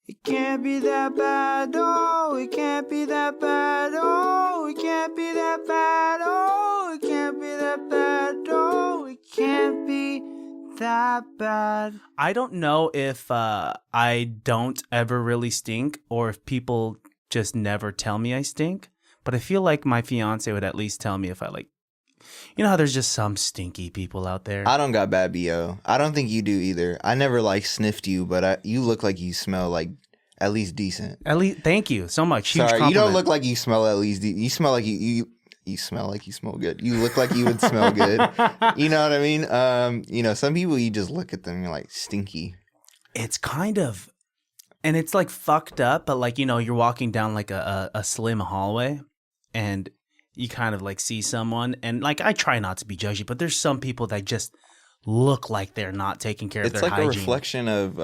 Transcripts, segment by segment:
It can't be that bad, oh, it can't be that bad, oh, it can't be that bad, oh, it can't be that bad, oh, it can't be that bad. I don't know if I don't ever really stink or if people just never tell me I stink, but I feel like my fiance would at least tell me if I like, you know how there's just some stinky people out there. I don't got bad BO. I don't think you do either. I never like sniffed you, but you look like you smell like at least decent. At least, thank you so much. Huge Sorry, compliment. you don't look like you smell at least. You smell like you smell like you smell good. You look like you would smell good. You know what I mean? You know, some people you just look at them and you're like stinky. It's kind of, and it's like fucked up, but like, you know, you're walking down like a slim hallway and you kind of like see someone, and like I try not to be judgy, but there's some people that just look like they're not taking care of their hygiene. It's like a reflection of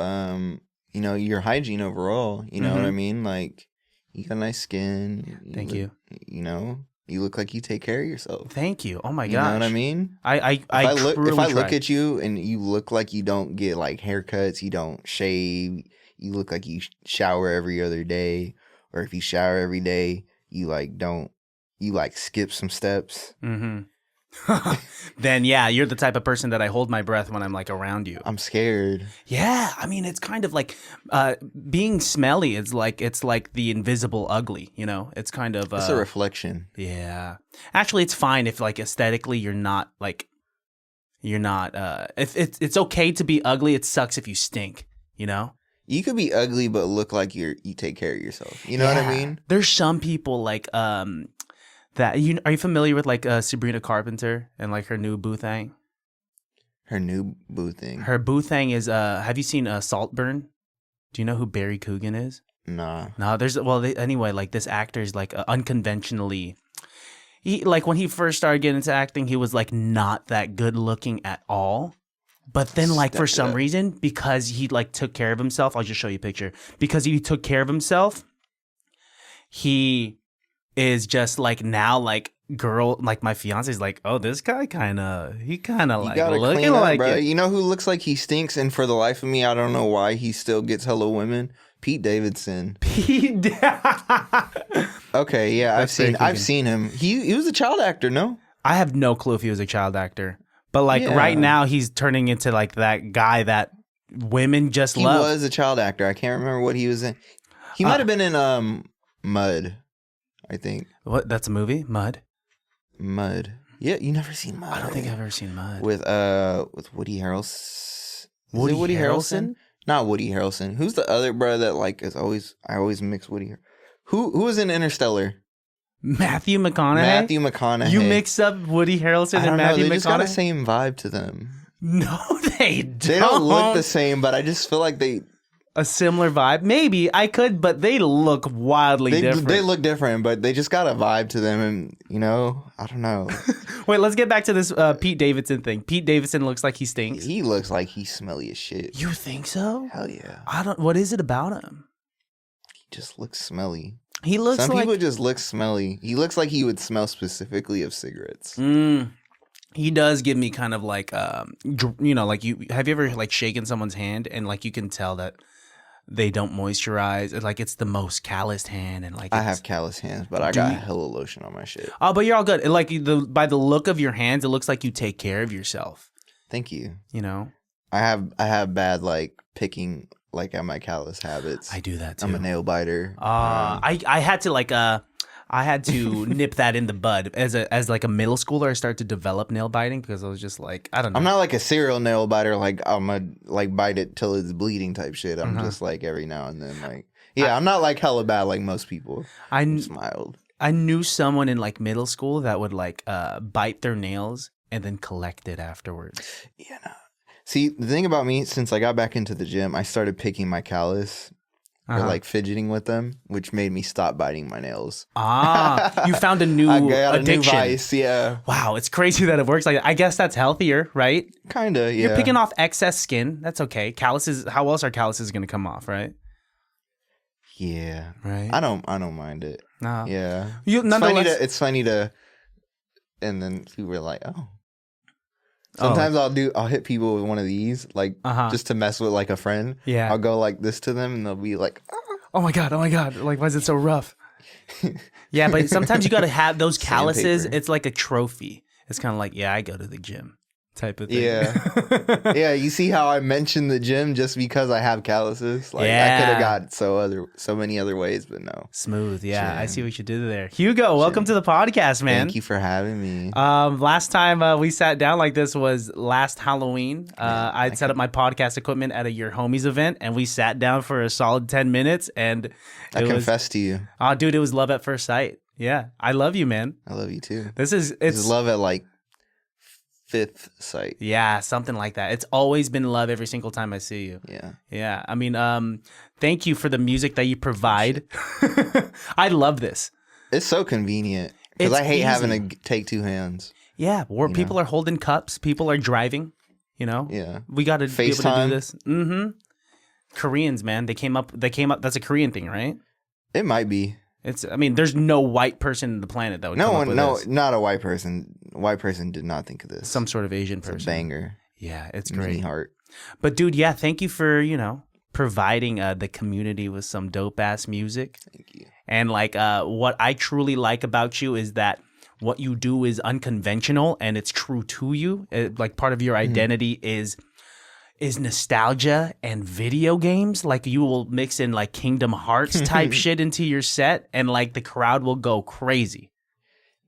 you know, your hygiene overall. You know what I mean? Like, you got nice skin. Thank you. You know, you look like you take care of yourself. Thank you. Oh my gosh. You know what I mean? If I look at you and you look like you don't get like haircuts, you don't shave, you look like you shower every other day, or if you shower every day, you like don't. You like skip some steps. Then yeah, you're the type of person that I hold my breath when I'm like around you. I'm scared. Yeah, I mean it's kind of like being smelly. It's like the invisible ugly. You know, it's kind of it's a reflection. Yeah, actually, it's fine if like aesthetically you're not. If it's okay to be ugly. It sucks if you stink. You know. You could be ugly but look like you take care of yourself. You know what I mean? There's some people like that are you familiar with like Sabrina Carpenter and like her new boo thing? Her new boo thing. Her boo thing is have you seen Saltburn? Do you know who Barry Coogan is? Nah. No, anyway, like this actor is like unconventionally. He like when he first started getting into acting, he was like not that good looking at all. But then like for some reason, because he like took care of himself, I'll just show you a picture. Because he took care of himself, he is just like now like girl, like my fiance's like, oh, this guy kind of like looking like bro. it. You know who looks like he stinks, and for the life of me, I don't know why he still gets hello women. Pete Davidson. Okay, yeah, I've seen him. He was a child actor, no? I have no clue if he was a child actor, but like right now he's turning into like that guy that women just love. He was a child actor. I can't remember what he was in. He might have been in Mud. I think. What? That's a movie? Mud? Yeah, you never seen Mud. I don't think I've ever seen Mud. With Woody Harrelson. Woody Harrelson? Not Woody Harrelson. Who's the other brother that like is always I always mix Woody. Who was in Interstellar? Matthew McConaughey. You mix up Woody Harrelson and Matthew McConaughey? They just got the same vibe to them. No, they don't. They don't look the same, but I just feel like they... A similar vibe? Maybe. I could, but they look wildly different. They look different, but they just got a vibe to them, and, you know, I don't know. Wait, let's get back to this Pete Davidson thing. Pete Davidson looks like he stinks? He looks like he's smelly as shit. You think so? Hell yeah. What is it about him? He just looks smelly. Some people just look smelly. He looks like he would smell specifically of cigarettes. He does give me kind of like, you know, like have you ever like shaken someone's hand and like you can tell that they don't moisturize? Like it's the most calloused hand, and like I have callous hands, but I got hella lotion on my shit. Oh, but you're all good. And like by the look of your hands, it looks like you take care of yourself. Thank you. You know, I have bad like picking like at my callous habits. I do that too. I'm a nail biter. I had to like I had to nip that in the bud as like a middle schooler. I started to develop nail biting because I was just like, I don't know. I'm not like a serial nail biter. Like I'm a like bite it till it's bleeding type shit. I'm just like every now and then like I'm not like hella bad like most people. I'm just mild. I knew someone in like middle school that would like bite their nails and then collect it afterwards. Yeah. No. See, the thing about me, since I got back into the gym, I started picking my callus. Or like fidgeting with them, which made me stop biting my nails. You found a new addiction. A new vice, yeah. Wow, it's crazy that it works like that. I guess that's healthier, right? Kinda, yeah. You're picking off excess skin. That's okay. Calluses. How else are calluses going to come off, right? Yeah, right. I don't mind it. No. Yeah. Nonetheless, it's funny to, and then people were like, oh. Sometimes I'll hit people with one of these, like just to mess with like a friend. Yeah. I'll go like this to them and they'll be like, oh. oh my God. Like, why is it so rough? Yeah, but sometimes you got to have those calluses. Sandpaper. It's like a trophy. It's kind of like, yeah, I go to the gym type of thing. Yeah. Yeah, you see how I mentioned the gym just because I have calluses? Like, I Yeah. could have got so many other ways, but no. Smooth. Yeah, I Gym. see what you did there. Hugo, welcome to the podcast, man. Thank you for having me. Last time we sat down like this was last Halloween. I'd set up my podcast equipment at your homie's event, and we sat down for a solid 10 minutes. And I confess to you. Oh, dude, it was love at first sight. Yeah, I love you, man. I love you too. This This is love at like fifth sight. Yeah, something like that. It's always been love every single time I see you. Yeah. Yeah. I mean, thank you for the music that you provide. I love this. It's so convenient because It's I hate easy. having to take two hands. Yeah, where people are holding cups, people are driving, you know? Yeah. We got to be able to do FaceTime. this. Mm-hmm. Koreans, man, they came up, that's a Korean thing, right? It might be. I mean, there's no white person on the planet that would come up with this. Not a white person. White person did not think of this. Some sort of Asian It's a person. banger. Yeah, it's Mini great. heart. But dude, yeah, thank you for, providing the community with some dope ass music. Thank you. And like what I truly like about you is that what you do is unconventional and it's true to you. Like part of your identity is nostalgia and video games. Like you will mix in like Kingdom Hearts type shit into your set and like the crowd will go crazy.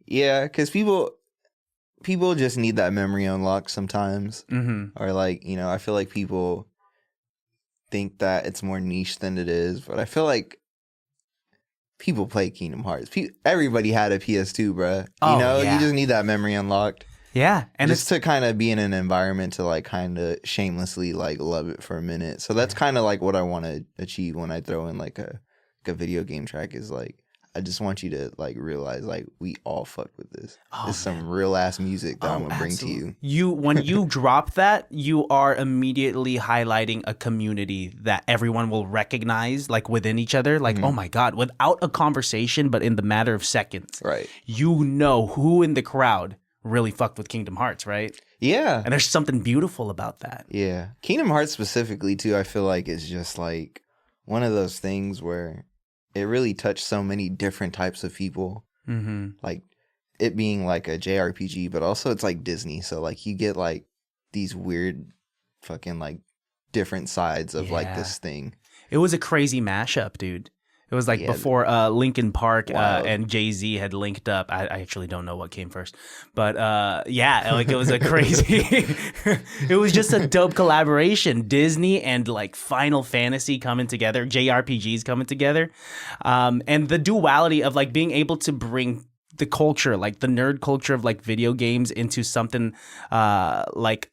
Yeah, because people just need that memory unlocked sometimes. Mm-hmm. Or like, I feel like people think that it's more niche than it is. But I feel like people play Kingdom Hearts. Everybody had a PS2, bruh. Oh, yeah. You just need that memory unlocked. Yeah. And just to kind of be in an environment to like kind of shamelessly like love it for a minute. So that's kind of like what I want to achieve when I throw in like a video game track is like, I just want you to like realize like we all fuck with this. It's some real ass music that I'm gonna bring to you. When you drop that, you are immediately highlighting a community that everyone will recognize like within each other. Like, oh my God, without a conversation, but in the matter of seconds. Right. You know who in the crowd really fucked with Kingdom Hearts, right? Yeah. And there's something beautiful about that. Yeah. Kingdom Hearts specifically too, I feel like is just like one of those things where it really touched so many different types of people. Mm-hmm. Like it being like a JRPG, but also it's like Disney. So like you get like these weird fucking like different sides of like this thing. It was a crazy mashup, dude. It was like before Linkin Park and Jay-Z had linked up. I actually don't know what came first. But yeah, like it was a crazy... it was just a dope collaboration. Disney and like Final Fantasy coming together, JRPGs coming together. And the duality of like being able to bring the culture, like the nerd culture of like video games into something like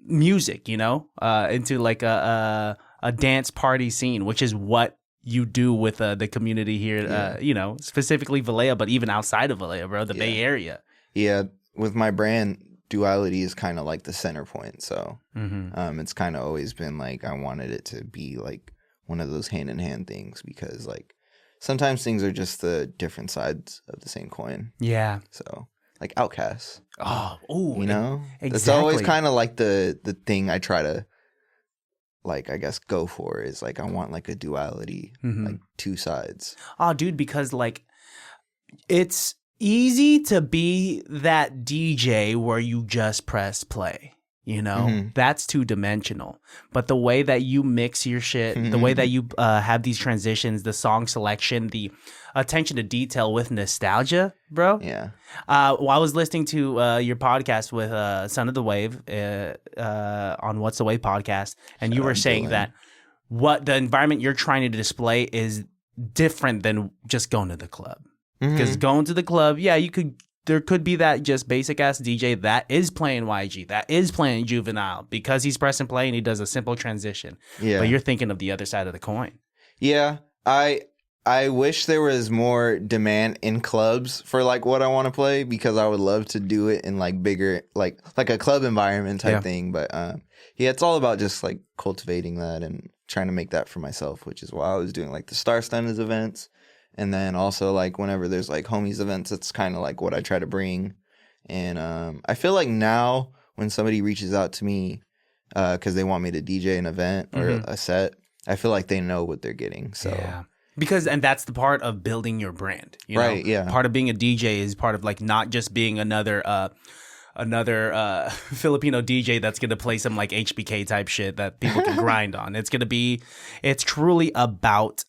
music, into like a dance party scene, which is what you do with the community here, specifically Vallejo, but even outside of Vallejo, bro, the Bay Area. Yeah, with my brand, duality is kind of like the center point. So it's kind of always been like I wanted it to be like one of those hand-in-hand things because like sometimes things are just the different sides of the same coin. Yeah. So like Outcasts. Oh, Exactly. It's always kind of like the thing I try to like I guess go for is like I want like a duality, like two sides. Oh, dude, because like it's easy to be that DJ where you just press play. That's two-dimensional. But the way that you mix your shit, the way that you have these transitions, the song selection, the attention to detail with nostalgia, bro. Yeah. While I was listening to your podcast with Son of the Wave on What's the Wave podcast, and you were saying that what the environment you're trying to display is different than just going to the club. Because going to the club, there could be that just basic ass DJ that is playing YG, that is playing Juvenile because he's pressing play and he does a simple transition. Yeah. But you're thinking of the other side of the coin. Yeah. I wish there was more demand in clubs for like what I want to play because I would love to do it in like bigger like a club environment type thing. But it's all about just like cultivating that and trying to make that for myself, which is why I was doing like the Star Stunners events. And then also, like, whenever there's, like, homies events, it's kind of, like, what I try to bring. And I feel like now when somebody reaches out to me because they want me to DJ an event or a set, I feel like they know what they're getting. So And that's the part of building your brand, you know? Right, yeah. Part of being a DJ is part of like not just being another Filipino DJ that's going to play some like HBK type shit that people can grind on. It's truly about,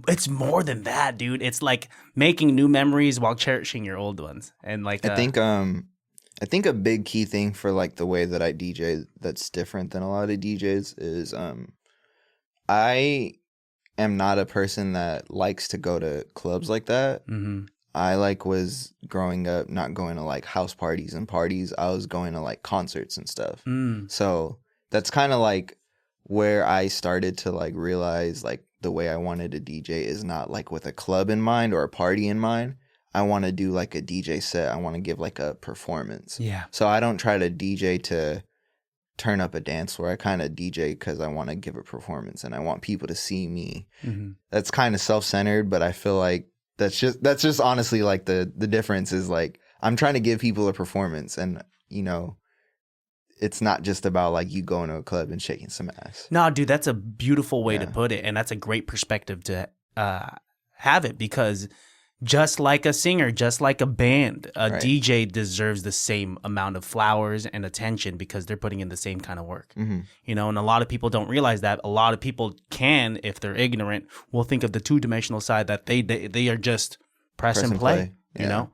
it's more than that, dude. It's like making new memories while cherishing your old ones. And like, I think a big key thing for like the way that I DJ that's different than a lot of DJs is, I am not a person that likes to go to clubs like that. mm-hmm. I was growing up not going to like house parties and parties. I was going to like concerts and stuff. So that's kind of like where I started to like realize like the way I wanted to DJ is not like with a club in mind or a party in mind. I want to do like a DJ set. I want to give like a performance. Yeah. So I don't try to DJ to turn up a dance floor. I kind of DJ because I want to give a performance and I want people to see me. Mm-hmm. That's kind of self-centered, but I feel like that's just honestly like the difference is like I'm trying to give people a performance, and you know, it's not just about like you going to a club and shaking some ass. No, dude, that's a beautiful way to put it, and that's a great perspective to have it, because just like a singer, just like a band, a DJ deserves the same amount of flowers and attention because they're putting in the same kind of work. Mm-hmm. You know, and a lot of people don't realize that. A lot of people can, if they're ignorant, will think of the two-dimensional side that they are just press and play. You know?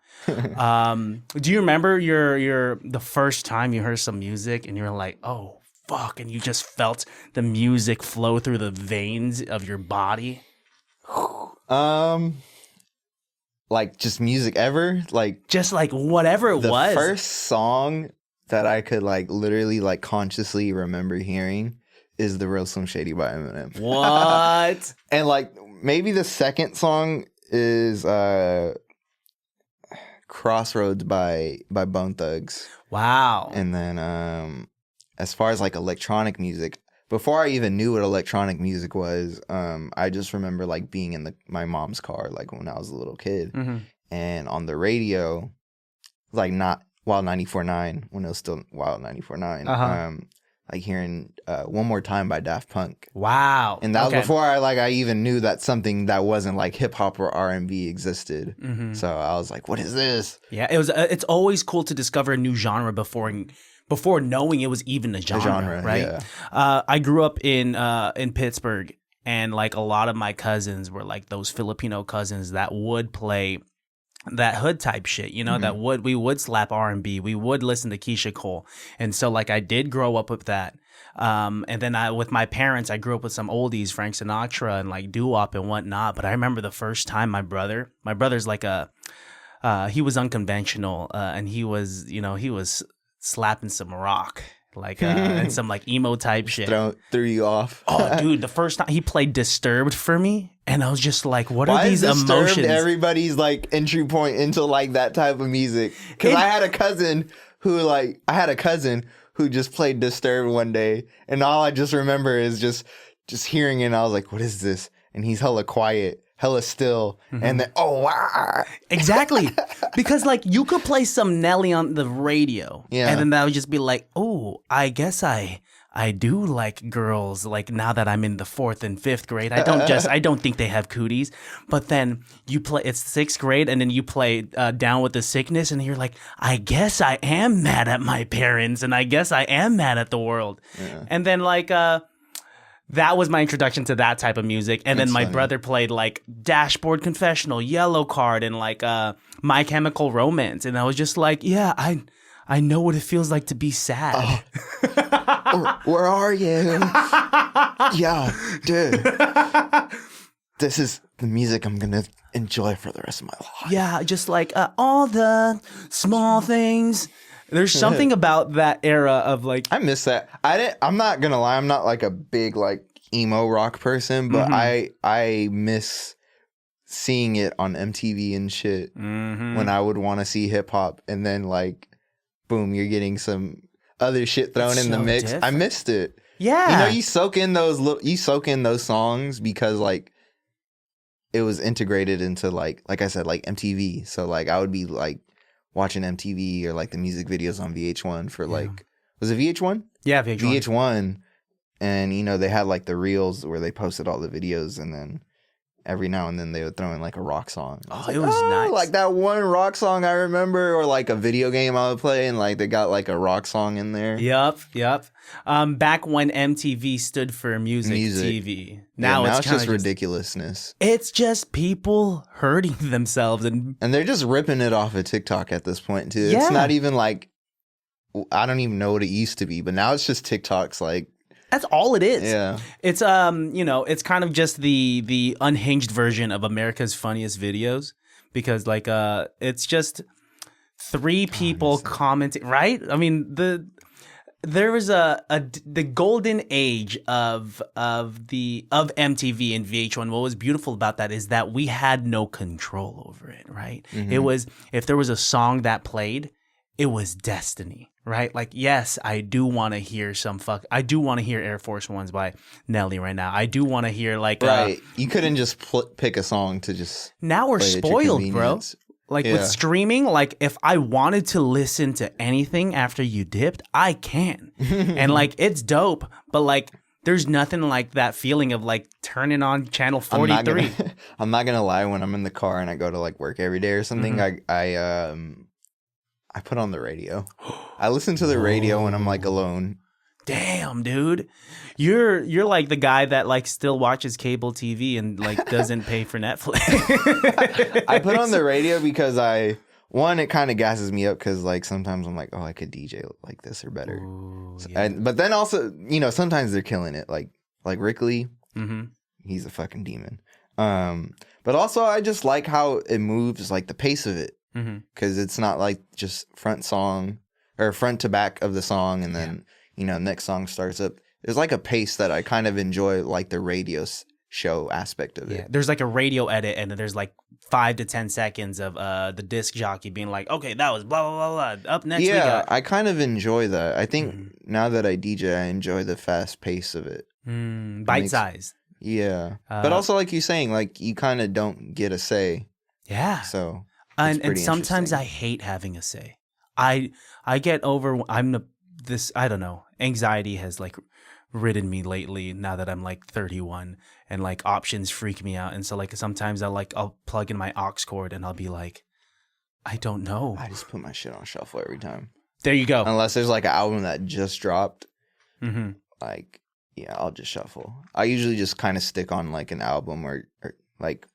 Do you remember the first time you heard some music and you're like, oh, fuck, and you just felt the music flow through the veins of your body? Like just music ever? Like just like whatever it was. The first song that I could like literally like consciously remember hearing is The Real Slim Shady by Eminem. What? And like maybe the second song is Crossroads by Bone Thugs. Wow. And then as far as like electronic music, before I even knew what electronic music was, I just remember like being in my mom's car like when I was a little kid. Mm-hmm. And on the radio, like not Wild 94.9, when it was still Wild 94.9, like hearing One More Time by Daft Punk. Wow. And that was before I even knew that something that wasn't like hip hop or R&B existed. Mm-hmm. So I was like, what is this? Yeah, it's always cool to discover a new genre before knowing it was even a genre, right? Yeah. I grew up in Pittsburgh, and like a lot of my cousins were like those Filipino cousins that would play that hood type shit, you know, Mm-hmm. we would slap R&B, we would listen to Keisha Cole, and so like I did grow up with that. And then with my parents, I grew up with some oldies, Frank Sinatra and like doo-wop and whatnot. But I remember the first time my brother's like he was unconventional, and he was slapping some rock, like and some like emo type shit. Threw you off. Oh, dude, the first time he played Disturbed for me, and I was just like, what are these emotions? emotions? Everybody's like entry point into like that type of music. Because I had a cousin who just played Disturbed one day, and all I just remember is just hearing it, and I was like, what is this? And he's hella quiet, hella still, and then wow. Exactly. Because like you could play some Nelly on the radio, and then that would just be like, oh, I guess I do like girls, like now that I'm in the 4th and 5th grade. I don't think they have cooties. But then it's 6th grade, and then you play Down with the Sickness, and you're like, I guess I am mad at my parents, and I guess I am mad at the world. Yeah. And then like that was my introduction to that type of music. And then my brother played like Dashboard Confessional, Yellow Card, and like My Chemical Romance. And I was just like, yeah, I know what it feels like to be sad. Where are you? Yeah, dude. This is the music I'm going to enjoy for the rest of my life. Yeah, just like all the small things. There's something about that era of like... I miss that. I'm not going to lie. I'm not like a big like emo rock person, but I miss seeing it on MTV and shit when I would want to see hip hop, and then like, boom, you're getting some other shit thrown in the mix. Different. I missed it. Yeah. You know, you soak in those songs because like it was integrated into like I said, like MTV. So like I would be like watching MTV or like the music videos on VH1 for like, was it VH1? Yeah, VH1. VH1. And you know, they had like the reels where they posted all the videos, and then every now and then they would throw in like a rock song. It was nice. Like that one rock song I remember, or like a video game I would play, and like they got like a rock song in there. Yep. Back when MTV stood for music. TV. Now it's just ridiculousness. It's just people hurting themselves, and they're just ripping it off of TikTok at this point too. Yeah. It's not even like, I don't even know what it used to be, but now it's just TikTok's like. That's all it is. Yeah. It's it's kind of just the unhinged version of America's Funniest Videos, because like it's just three people commenting, right? I mean, there was the golden age of MTV and VH1. What was beautiful about that is that we had no control over it, right? Mm-hmm. It was, if there was a song that played, it was destiny, right? Like, yes, I do want to hear I do want to hear Air Force Ones by Nelly right now. I do want to hear like right. You couldn't just pick a song to just. Now we're spoiled, bro. Like with streaming, like if I wanted to listen to anything after you dipped, I can. And like it's dope, but like there's nothing like that feeling of like turning on channel 43. I'm not gonna lie, when I'm in the car and I go to like work every day or something, I put on the radio. I listen to the radio when I'm like alone. Damn, dude. You're like the guy that like still watches cable TV and like doesn't pay for Netflix. I put on the radio because it kind of gasses me up, because like sometimes I'm like, oh, I could DJ like this or better. Ooh, But then also, sometimes they're killing it. Like Rick Lee, mm-hmm. He's a fucking demon. But also I just like how it moves, like the pace of it. Because it's not like just front to back of the song and then next song starts up. There's like a pace that I kind of enjoy, like the radio show aspect of it. Yeah, there's like a radio edit, and then there's like 5 to 10 seconds of the disc jockey being like, okay, that was blah blah blah blah. Up next, yeah, I kind of enjoy that. I think now that I DJ, I enjoy the fast pace of it. Bite size. Yeah, but also like you're saying, like you kind of don't get a say. Yeah. So. And sometimes I hate having a say. I get over. I don't know. Anxiety has like ridden me lately. Now that I'm like 31, and like options freak me out. And so like sometimes I'll plug in my aux cord and I'll be like, I don't know. I just put my shit on shuffle every time. There you go. Unless there's like an album that just dropped. Mm-hmm. Like, yeah, I'll just shuffle. I usually just kind of stick on like an album or like.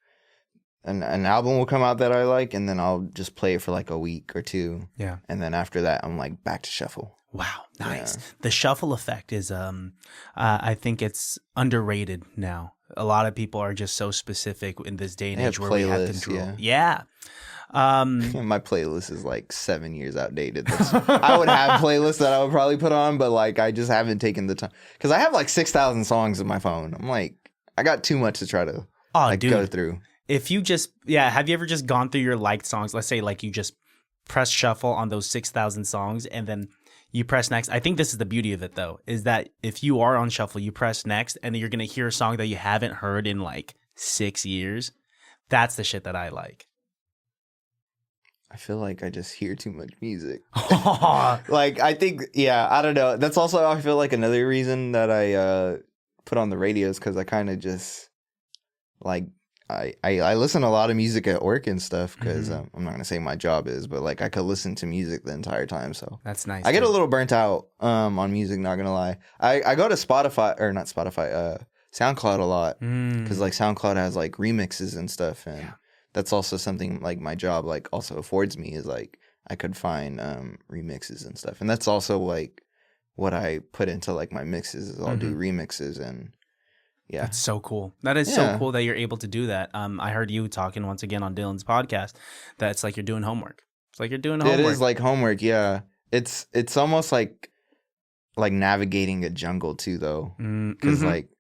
An album will come out that I like, and then I'll just play it for like a week or two. Yeah. And then after that, I'm like back to shuffle. Wow, nice. Yeah. The shuffle effect is, I think it's underrated now. A lot of people are just so specific in this day and age where we have control. Yeah. My playlist is like 7 years outdated. I would have playlists that I would probably put on, but like I just haven't taken the time, because I have like 6,000 songs in my phone. I'm like, I got too much to try to go through. If you just, have you ever just gone through your liked songs? Let's say like you just press shuffle on those 6,000 songs and then you press next. I think this is the beauty of it though, is that if you are on shuffle, you press next and then you're going to hear a song that you haven't heard in like 6 years. That's the shit that I like. I feel like I just hear too much music. Like, I think, I don't know. That's also, I feel like another reason that I put on the radio is because I kind of just like, I listen to a lot of music at work and stuff, because I'm not going to say my job is, but like I could listen to music the entire time. So that's nice. I get a little burnt out on music, not going to lie. I go to SoundCloud a lot, because like SoundCloud has like remixes and stuff. And that's also something like my job like also affords me, is like I could find remixes and stuff. And that's also like what I put into like my mixes, is I'll do remixes. And yeah, that's so cool. That is so cool that you're able to do that. I heard you talking once again on Dylan's podcast that it's like you're doing homework. It's like you're doing homework. It is like homework. Yeah, it's almost like navigating a jungle too, though, because like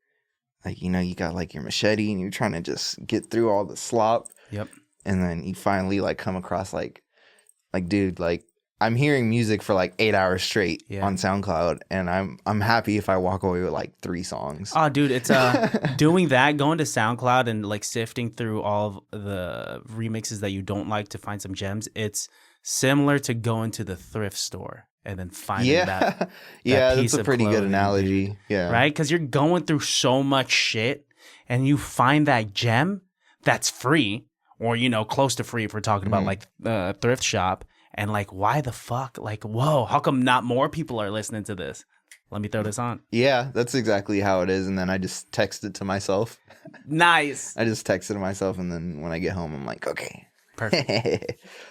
you got like your machete and you're trying to just get through all the slop. Yep. And then you finally like come across like dude, like I'm hearing music for like 8 hours straight on SoundCloud, and I'm happy if I walk away with like 3 songs. Oh, dude, it's doing that, going to SoundCloud and like sifting through all of the remixes that you don't like to find some gems. It's similar to going to the thrift store and then finding that piece that's a pretty good analogy. Yeah, right, because you're going through so much shit, and you find that gem. that's free or, close to free if we're talking about like thrift shop. And like, why the fuck? Like, whoa, how come not more people are listening to this? Let me throw this on. Yeah, that's exactly how it is. And then I just text it to myself. Nice. I just text it to myself. And then when I get home, I'm like, okay. Perfect.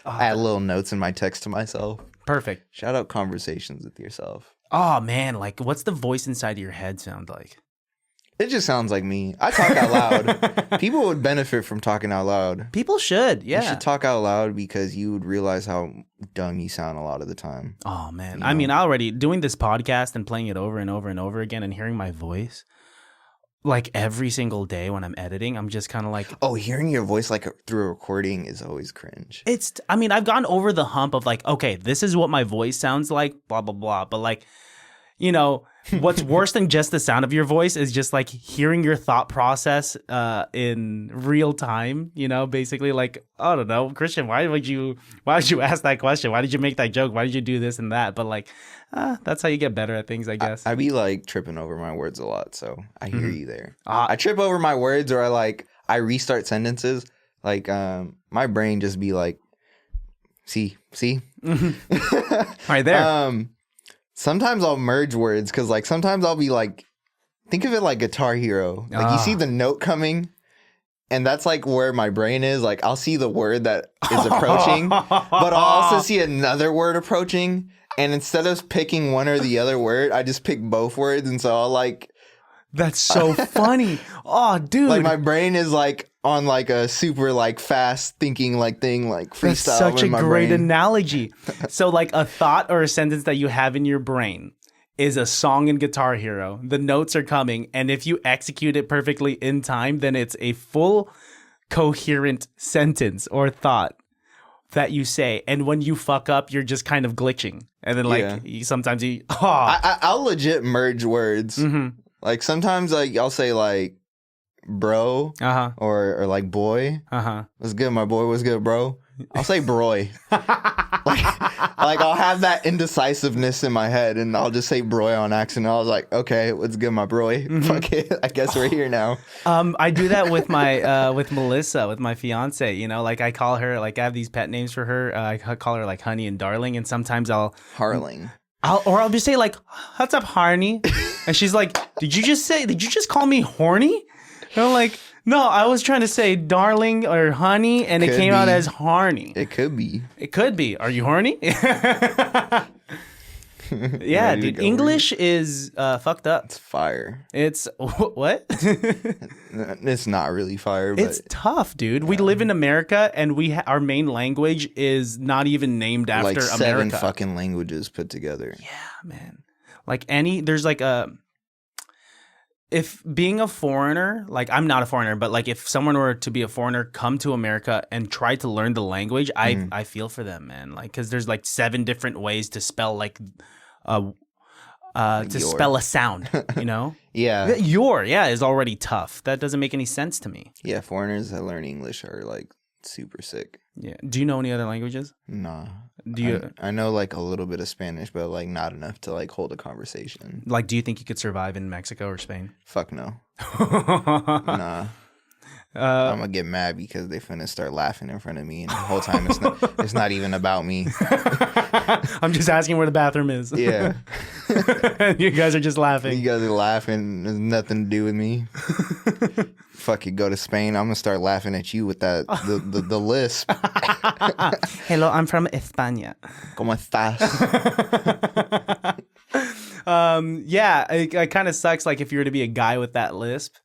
I add little notes in my text to myself. Perfect. Shout out conversations with yourself. Oh, man. Like, what's the voice inside of your head sound like? It just sounds like me. I talk out loud. People would benefit from talking out loud. People should, yeah. You should talk out loud because you would realize how dumb you sound a lot of the time. Oh, man. I mean, already doing this podcast and playing it over and over and over again and hearing my voice, like every single day when I'm editing, I'm just kind of like... Oh, hearing your voice like through a recording is always cringe. I've gone over the hump of like, okay, this is what my voice sounds like, blah, blah, blah. But like, what's worse than just the sound of your voice is just like hearing your thought process in real time, basically like, I don't know, Christian, why did you ask that question? Why did you make that joke? Why did you do this and that? But like, that's how you get better at things, I guess. I be like tripping over my words a lot. So I hear you there. I trip over my words or I restart sentences. Like my brain just be like, see? Right there. Sometimes I'll merge words because like sometimes I'll be like, think of it like Guitar Hero. Like you see the note coming and that's like where my brain is. Like I'll see the word that is approaching, but I'll also see another word approaching. And instead of picking one or the other word, I just pick both words. And so I'll like... That's so funny. Oh, dude. Like my brain is like on like a super like fast thinking like thing like freestyle. That's such a great brain. Analogy. So like a thought or a sentence that you have in your brain is a song in Guitar Hero. The notes are coming. And if you execute it perfectly in time, then it's a full coherent sentence or thought that you say. And when you fuck up, you're just kind of glitching. And then like sometimes you... I'll legit merge words. Mm-hmm. Like sometimes like I'll say like bro or like boy. What's good, my boy? What's good, bro? I'll say broy. like I'll have that indecisiveness in my head and I'll just say broy on accident. I was like, okay, what's good, my broy? Mm-hmm. Fuck it. I guess we're here now. I do that with my with Melissa, with my fiance. Like I call her, like I have these pet names for her. I call her like honey and darling, and sometimes Harling. I'll just say like, what's up, Harney? And she's like, did you just call me horny? And I'm like, no, I was trying to say darling or honey, and it came out as Harney. It could be. It could be. Are you horny? Yeah, dude. English is fucked up. It's fire. It's what? It's not really fire, but it's tough, dude. We live in America, and our main language is not even named after like 7 America. Fucking languages put together. Yeah, man. Like there's like if being a foreigner, like I'm not a foreigner, but like if someone were to be a foreigner, come to America and try to learn the language, I feel for them, man. Like, cause there's like 7 different ways to spell like spell a sound, Yeah. Is already tough. That doesn't make any sense to me. Yeah, foreigners that learn English are like super sick. Yeah. Do you know any other languages? Nah. Do you? I know like a little bit of Spanish, but like not enough to like hold a conversation. Like, do you think you could survive in Mexico or Spain? Fuck no. Nah. I'm gonna get mad because they finna start laughing in front of me, and the whole time it's not even about me. I'm just asking where the bathroom is. Yeah. You guys are just laughing. You guys are laughing. There's nothing to do with me. Fuck it, go to Spain. I'm gonna start laughing at you with that the lisp. Hello, I'm from España. ¿Cómo estás? Yeah, it kind of sucks. Like if you were to be a guy with that lisp.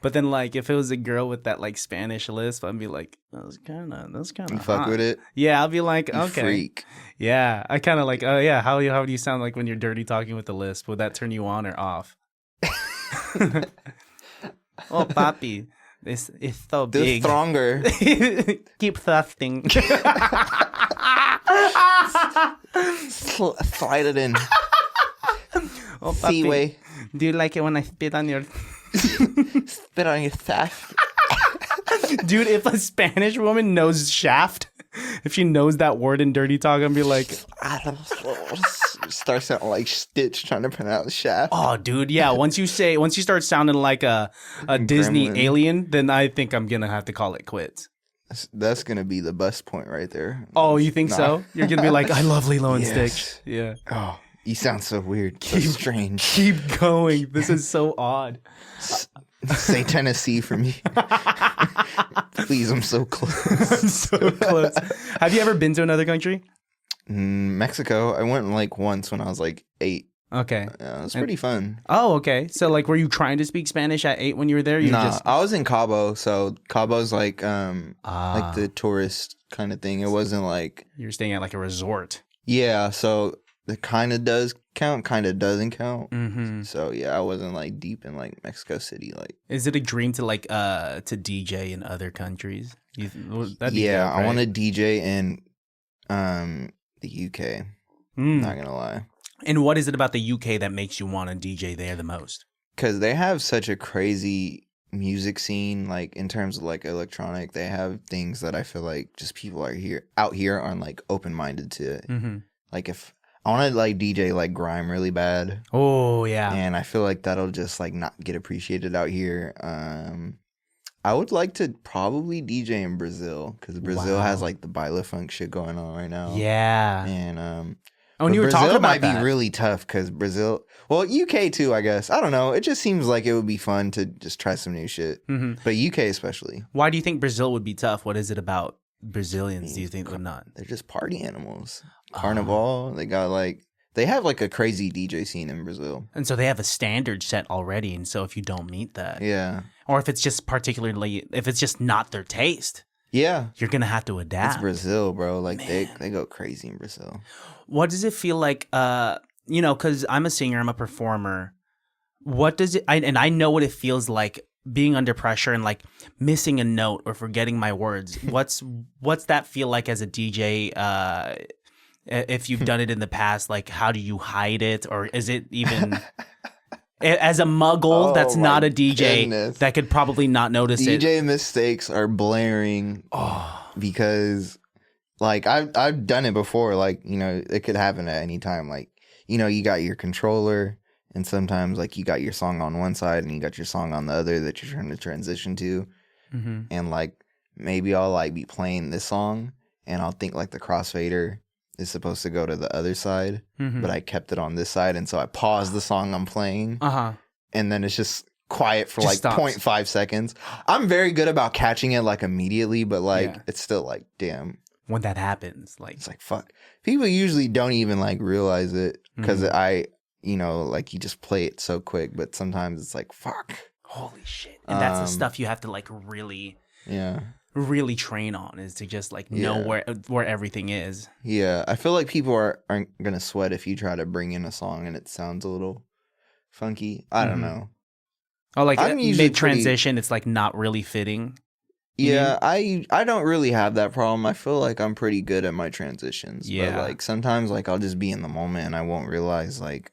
But then, like, if it was a girl with that, like, Spanish lisp, I'd be like, that's kind of You fuck with it? Yeah, I'll be like, you okay. Freak. Yeah, I kind of like, oh, yeah, how do you sound like when you're dirty talking with the lisp? Would that turn you on or off? Oh, papi, it's so Do big. stronger. Keep thrusting. Slide it in. Oh, papi, Seaway. do you like it when I spit on your... Spit on your shaft. Dude, if a Spanish woman knows shaft, if she knows that word in dirty talk, I'd be like, start sounding like Stitch trying to pronounce Shaft. Oh, dude, yeah. Once you start sounding like a Disney Gremlin. alien, then I think I'm gonna have to call it quits. That's gonna be the bust point right there. Oh, you think so? You're gonna be like, I love Lilo and Yes. Stitch. Yeah. Oh, you sound so weird. So strange. Keep going. This is so odd. Say Tennessee for me. Please, I'm so close. I'm so close. Have you ever been to another country? Mexico. I went like once when I was like 8. Okay. It was pretty fun. Oh, okay. So, like, were you trying to speak Spanish at 8 when you were there? I was in Cabo, so Cabo's like the tourist kind of thing. It wasn't like You're staying at like a resort. yeah. So it kind of does count, kind of doesn't count. Mm-hmm. So yeah, I wasn't like deep in like Mexico City. Like Is it a dream to like to DJ in other countries? That'd be yeah, dope, I right? want to DJ in the UK. Not gonna lie. And what is it about the UK that makes you want to DJ there the most? Because they have such a crazy music scene, like in terms of like electronic. They have things that I feel like just people out here aren't like open minded to. Mm-hmm. Like if I want to like DJ like grime really bad, Oh, yeah. and I feel like that'll just like not get appreciated out here. I would like to probably DJ in Brazil because Brazil has like the baila funk shit going on right now. Yeah. And and you were Brazil talking about might that. be really tough because Brazil, well, UK too, I guess. I don't know. It just seems like it would be fun to just try some new shit. Mm-hmm. But UK especially. Why do you think Brazil would be tough? What is it about Brazilians do you think would not? They're just party animals. Carnival. They have like a crazy DJ scene in Brazil. And so they have a standard set already. And so if you don't meet that, Yeah. or if it's just if it's just not their taste, Yeah. you're going to have to adapt. It's Brazil, bro. Like they go crazy in Brazil. What does it feel like, because I'm a singer, I'm a performer. What does it, and I know what it feels like being under pressure and like missing a note or forgetting my words. What's that feel like as a DJ? If you've done it in the past, like how do you hide it? Or is it even as a muggle that's not a DJ goodness. that could probably not notice it? DJ mistakes are blaring because like I've done it before. Like, you know, it could happen at any time. Like, you know, you got your controller and sometimes like you got your song on one side and you got your song on the other that you're trying to transition to. Mm-hmm. And like maybe I'll like be playing this song and I'll think like the crossfader is supposed to go to the other side, but I kept it on this side. And so I paused the song I'm playing and then it's just quiet for Just like stops. 0.5 seconds. I'm very good about catching it like immediately, but like it's still like, damn. When that happens, like It's like, fuck. People usually don't even like realize it because you know, like you just play it so quick, but sometimes it's like, fuck. holy shit. And that's the stuff you have to like really train on, is to just like know where everything is. Yeah. I feel like people aren't going to sweat if you try to bring in a song and it sounds a little funky. I don't know. Oh, like I'm usually mid transition, it's like not really fitting. Yeah, I don't really have that problem. I feel like I'm pretty good at my transitions. Yeah. But like sometimes like I'll just be in the moment and I won't realize like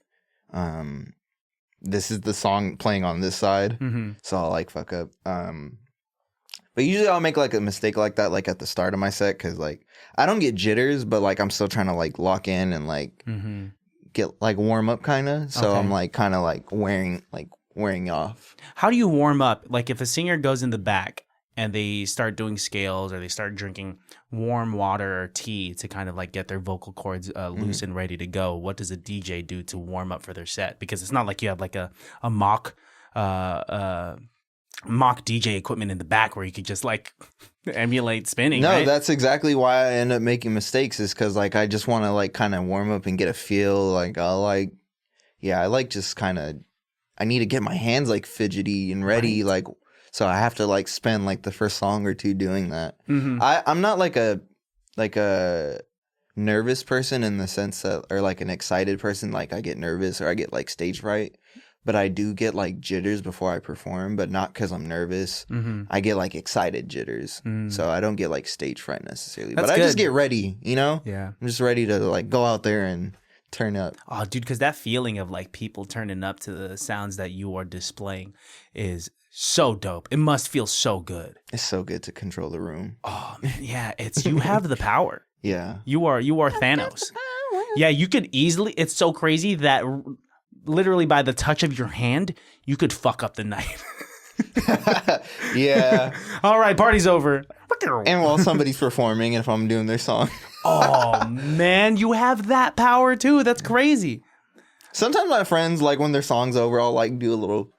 this is the song playing on this side. So I'll like fuck up. But usually I'll make like a mistake like that like at the start of my set because like I don't get jitters, but like I'm still trying to like lock in and like get like warm up kind of. So I'm like kind of like wearing off. How do you warm up? Like if a singer goes in the back and they start doing scales or they start drinking warm water or tea to kind of like get their vocal cords loose and ready to go, what does a DJ do to warm up for their set? Because it's not like you have like a mock DJ equipment in the back where you could just like emulate spinning. No, right? that's exactly why I end up making mistakes is because like I just want to like kind of warm up and get a feel. Like I like just kind of, I need to get my hands like fidgety and ready. Like, so I have to like spend like the first song or two doing that. I'm not like a nervous person in the sense that, or like an excited person. Like I get nervous or I get like stage fright, but I do get like jitters before I perform, but not because I'm nervous. I get like excited jitters. So I don't get like stage fright necessarily, That's but I just good. get ready, you know? Yeah. I'm just ready to like go out there and turn up. Oh, dude, because that feeling of like people turning up to the sounds that you are displaying is so dope. It must feel so good. It's so good to control the room. Oh man, yeah, you have the power. Yeah. You are Thanos. Yeah, you could easily. It's so crazy that literally by the touch of your hand, you could fuck up the night. Yeah. All right, party's over. And while somebody's performing, if I'm doing their song. Oh man, you have that power too. That's crazy. Sometimes my friends, like when their song's over, I'll like do a little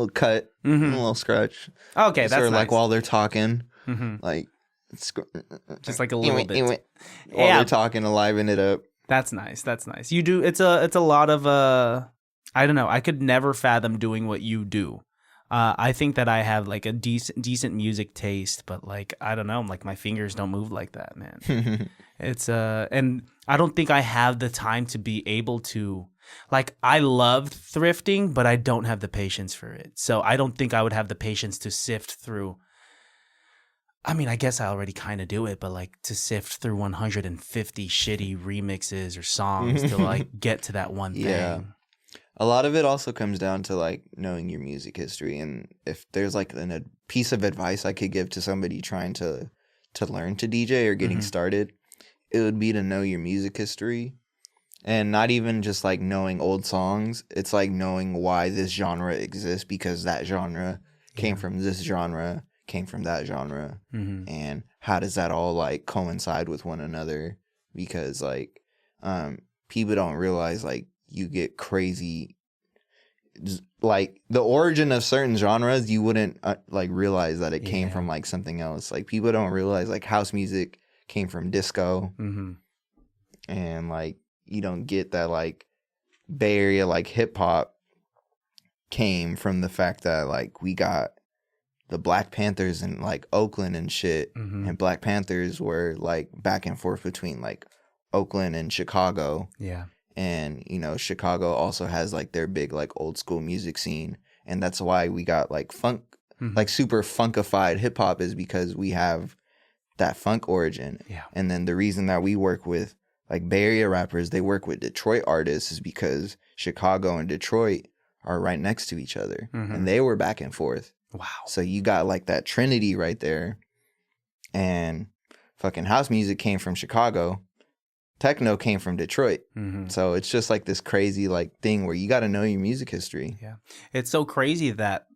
cut, a little scratch. Okay, that's or nice. like while they're talking, like just like a little bit while they're talking to liven it up. That's nice. That's nice. You do. It's a lot of I don't know. I could never fathom doing what you do. I think that I have like a decent music taste, but like I don't know, like my fingers don't move like that, man. It's and I don't think I have the time to be able to. Like I love thrifting, but I don't have the patience for it. So I don't think I would have the patience to sift through. I mean, I guess I already kind of do it, but like to sift through 150 shitty remixes or songs to like get to that one thing. Yeah. A lot of it also comes down to like knowing your music history, and if there's like a piece of advice I could give to somebody trying to learn to DJ or getting started, it would be to know your music history, and not even just like knowing old songs. It's like knowing why this genre exists, because that genre came from this genre, came from that genre, and how does that all like coincide with one another? Because like people don't realize like you get crazy, like the origin of certain genres, you wouldn't like realize that it came from like something else. Like people don't realize like house music came from disco, and like you don't get that like Bay Area like hip hop came from the fact that like we got the Black Panthers in like Oakland and shit, and Black Panthers were like back and forth between like Oakland and Chicago. Yeah. And, you know, Chicago also has like their big like old school music scene. And that's why we got like funk, like super funkified hip hop, is because we have that funk origin. Yeah. And then the reason that we work with like Bay Area rappers, they work with Detroit artists, is because Chicago and Detroit are right next to each other. And they were back and forth. Wow. So you got like that trinity right there. And fucking house music came from Chicago. Techno came from Detroit. So it's just like this crazy like thing where you got to know your music history. Yeah. It's so crazy that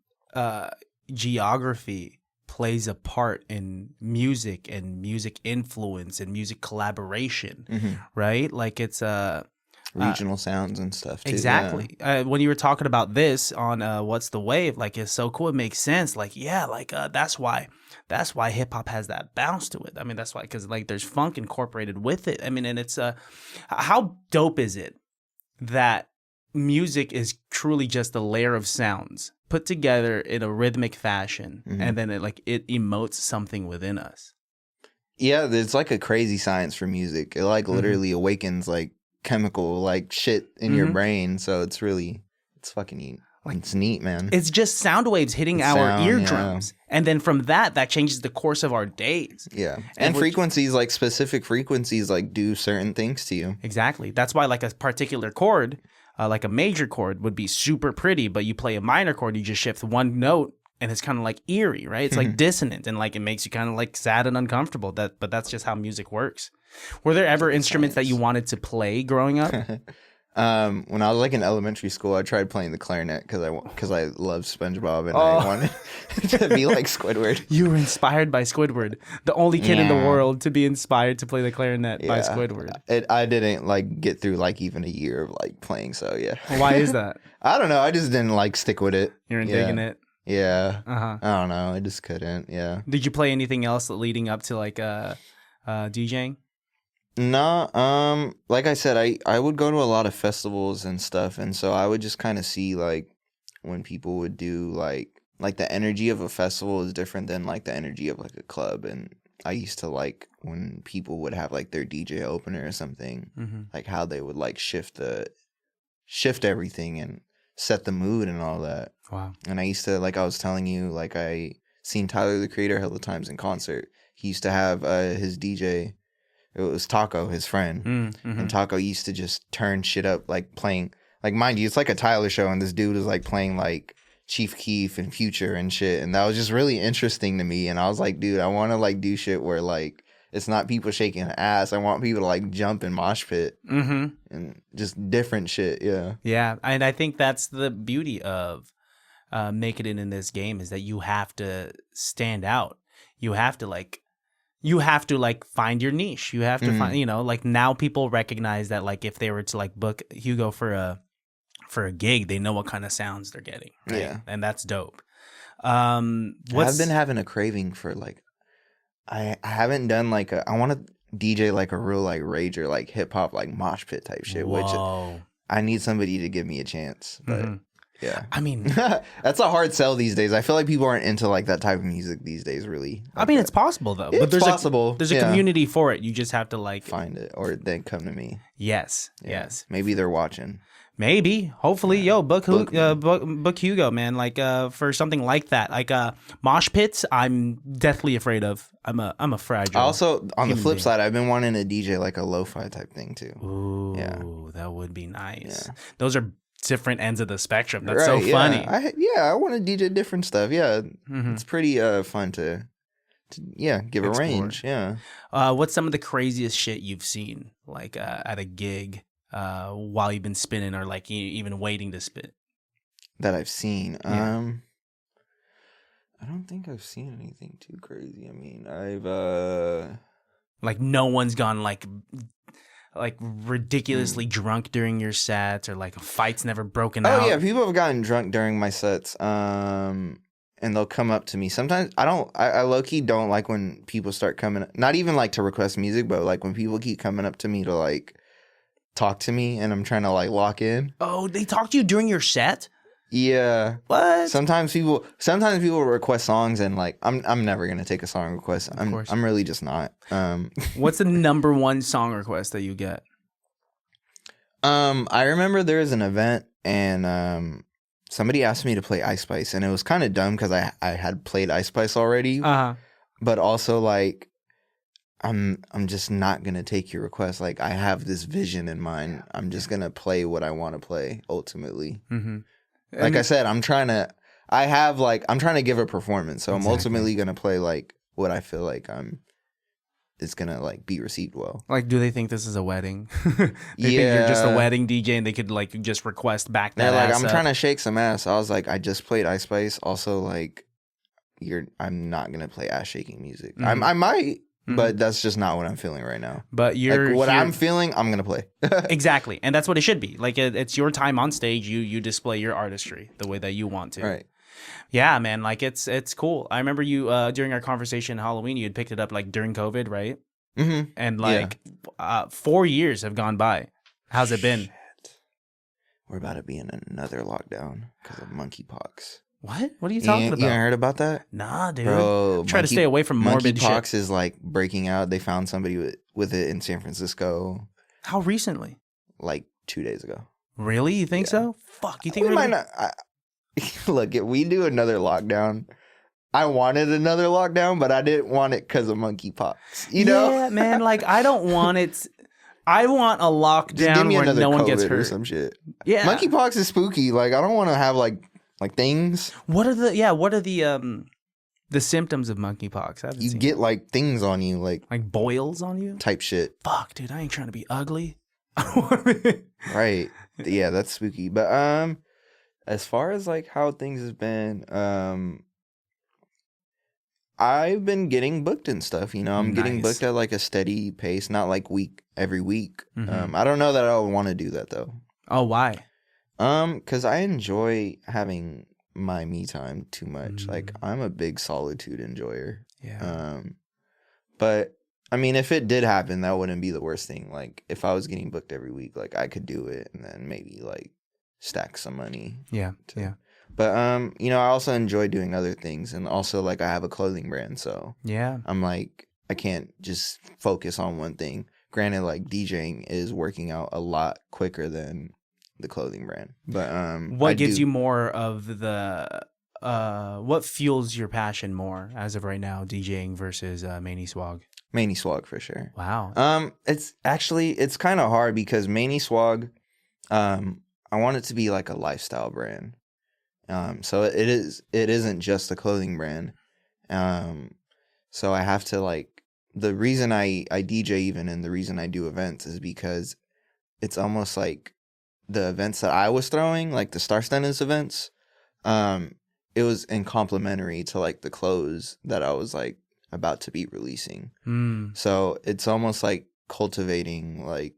geography plays a part in music and music influence and music collaboration, right? Like it's regional sounds and stuff too. Exactly. Yeah. When you were talking about this on What's the Wave, like it's so cool. It makes sense. Like, yeah, like that's why hip hop has that bounce to it. I mean, that's why, because like there's funk incorporated with it. I mean, and it's how dope is it that music is truly just a layer of sounds put together in a rhythmic fashion, and then it emotes something within us. Yeah, it's like a crazy science for music. It like literally awakens like chemical like shit in your brain. So it's fucking neat. Like, it's neat, man. It's just sound waves hitting our eardrums. Yeah. And then from that changes the course of our days. Yeah. And frequencies, like specific frequencies, like do certain things to you. Exactly. That's why like a particular chord, like a major chord would be super pretty, but you play a minor chord, you just shift one note and it's kind of like eerie, right? It's like dissonant, and like it makes you kind of like sad and uncomfortable. But that's just how music works. Were there ever instruments that you wanted to play growing up? When I was like in elementary school, I tried playing the clarinet because I loved SpongeBob and I wanted to be like Squidward. You were inspired by Squidward, the only kid in the world to be inspired to play the clarinet by Squidward. I didn't like get through like even a year of like playing, so yeah. Why is that? I don't know. I just didn't like stick with it. You're digging it. Yeah. I don't know. I just couldn't. Yeah. Did you play anything else leading up to like DJing? No, like I said, I would go to a lot of festivals and stuff, and so I would just kind of see like when people would do like the energy of a festival is different than like the energy of like a club. And I used to like when people would have like their DJ opener or something, like how they would like shift everything and set the mood and all that. Wow. And I used to, like I was telling you, like I seen Tyler the Creator hella times in concert. He used to have his DJ. It was Taco, his friend. And Taco used to just turn shit up, like playing, like mind you, it's like a Tyler show, and this dude is like playing like Chief Keef and Future and shit. And that was just really interesting to me. And I was like, dude, I want to like do shit where like it's not people shaking ass. I want people to like jump and mosh pit and just different shit. Yeah. Yeah. And I think that's the beauty of making it in this game is that you have to stand out. You have to like find your niche. You have to find, like now people recognize that like if they were to like book Hugo for a gig, they know what kind of sounds they're getting. Right? Yeah. And that's dope. I've been having a craving for like, I haven't done like I want to DJ like a real like rager, like hip hop, like mosh pit type shit, which I need somebody to give me a chance. But yeah. I mean, that's a hard sell these days. I feel like people aren't into like that type of music these days, really. Like I mean, it's possible though. It's but there's possible. There's a community for it. You just have to like find it or then come to me. Yes. Yeah. Yes. Maybe they're watching. Maybe, hopefully, book Hugo, man. Like, for something like that, like mosh pits, I'm deathly afraid of. I'm a fragile. Also, on the flip side, I've been wanting to DJ like a lo-fi type thing too. Ooh, yeah, that would be nice. Yeah. Those are different ends of the spectrum. That's so funny. I want to DJ different stuff. Yeah, it's pretty fun to give a range. Yeah. What's some of the craziest shit you've seen like at a gig? While you've been spinning or like even waiting to spin that I've seen. Yeah. I don't think I've seen anything too crazy. I mean, I've like no one's gone like ridiculously drunk during your sets or like a fight's never broken out. Oh yeah, people have gotten drunk during my sets. And they'll come up to me. Sometimes I low-key don't like when people start coming, not even like to request music, but like when people keep coming up to me to like talk to me and I'm trying to like lock in. Oh, they talk to you during your set? Yeah. What? Sometimes people request songs and like I'm never gonna take a song request. I'm really just not. What's the number one song request that you get? I remember there was an event and somebody asked me to play Ice Spice and it was kind of dumb because I had played Ice Spice already. But also like I'm just not gonna take your request. Like I have this vision in mind. I'm just gonna play what I want to play. Ultimately, like I said, I'm trying to give a performance. So I'm ultimately gonna play like what I feel like it's gonna like be received well. Like, do they think this is a wedding? They think you're just a wedding DJ and they could like just request back that. Yeah, like I'm trying to shake some ass. I was like, I just played Ice Spice. Also, like I'm not gonna play ass shaking music. I might. But that's just not what I'm feeling right now. But you're like, what I'm feeling, I'm gonna play. Exactly, and that's what it should be. Like it's your time on stage. You display your artistry the way that you want to. Right. Yeah, man. Like it's cool. I remember you during our conversation Halloween. You had picked it up like during COVID, right? Mm-hmm. And like 4 years have gone by. How's it been? Shit. We're about to be in another lockdown because of monkeypox. What? What are you talking about? You heard about that? Nah, dude. Bro, try to stay away from morbid shit. Monkeypox is like breaking out. They found somebody with it in San Francisco. How recently? Like 2 days ago. Really? You think so? Fuck. You think we might not? Look, if we do another lockdown, I wanted another lockdown, but I didn't want it because of monkeypox. You know? Yeah, man. Like I don't want it. I want a lockdown where no one gets hurt or some shit. Yeah. Monkeypox is spooky. Like I don't want to have like things. What are the symptoms of monkeypox? You get like things on you, like boils on you, type shit. Fuck, dude, I ain't trying to be ugly. Right. Yeah, that's spooky. But as far as like how things have been, I've been getting booked and stuff. You know, I'm getting booked at like a steady pace, not like every week. I don't know that I would want to do that though. Oh, why? Because I enjoy having my me time too much. Like I'm a big solitude enjoyer. Yeah. But I mean, if it did happen, that wouldn't be the worst thing. Like if I was getting booked every week, like I could do it and then maybe like stack some money. Yeah. Yeah. But you know, I also enjoy doing other things, and also like I have a clothing brand, so yeah, I'm like I can't just focus on one thing. Granted, like DJing is working out a lot quicker than the clothing brand, but what gives you more of the what fuels your passion more as of right now, DJing versus Manny Swag? Manny Swag for sure. Wow. It's kind of hard because Manny Swag, I want it to be like a lifestyle brand. So it isn't just a clothing brand. So I have to like the reason I DJ even, and the reason I do events is because it's almost like the events that I was throwing, like the Star Stunners events, it was in complementary to like the clothes that I was like about to be releasing. So it's almost like cultivating like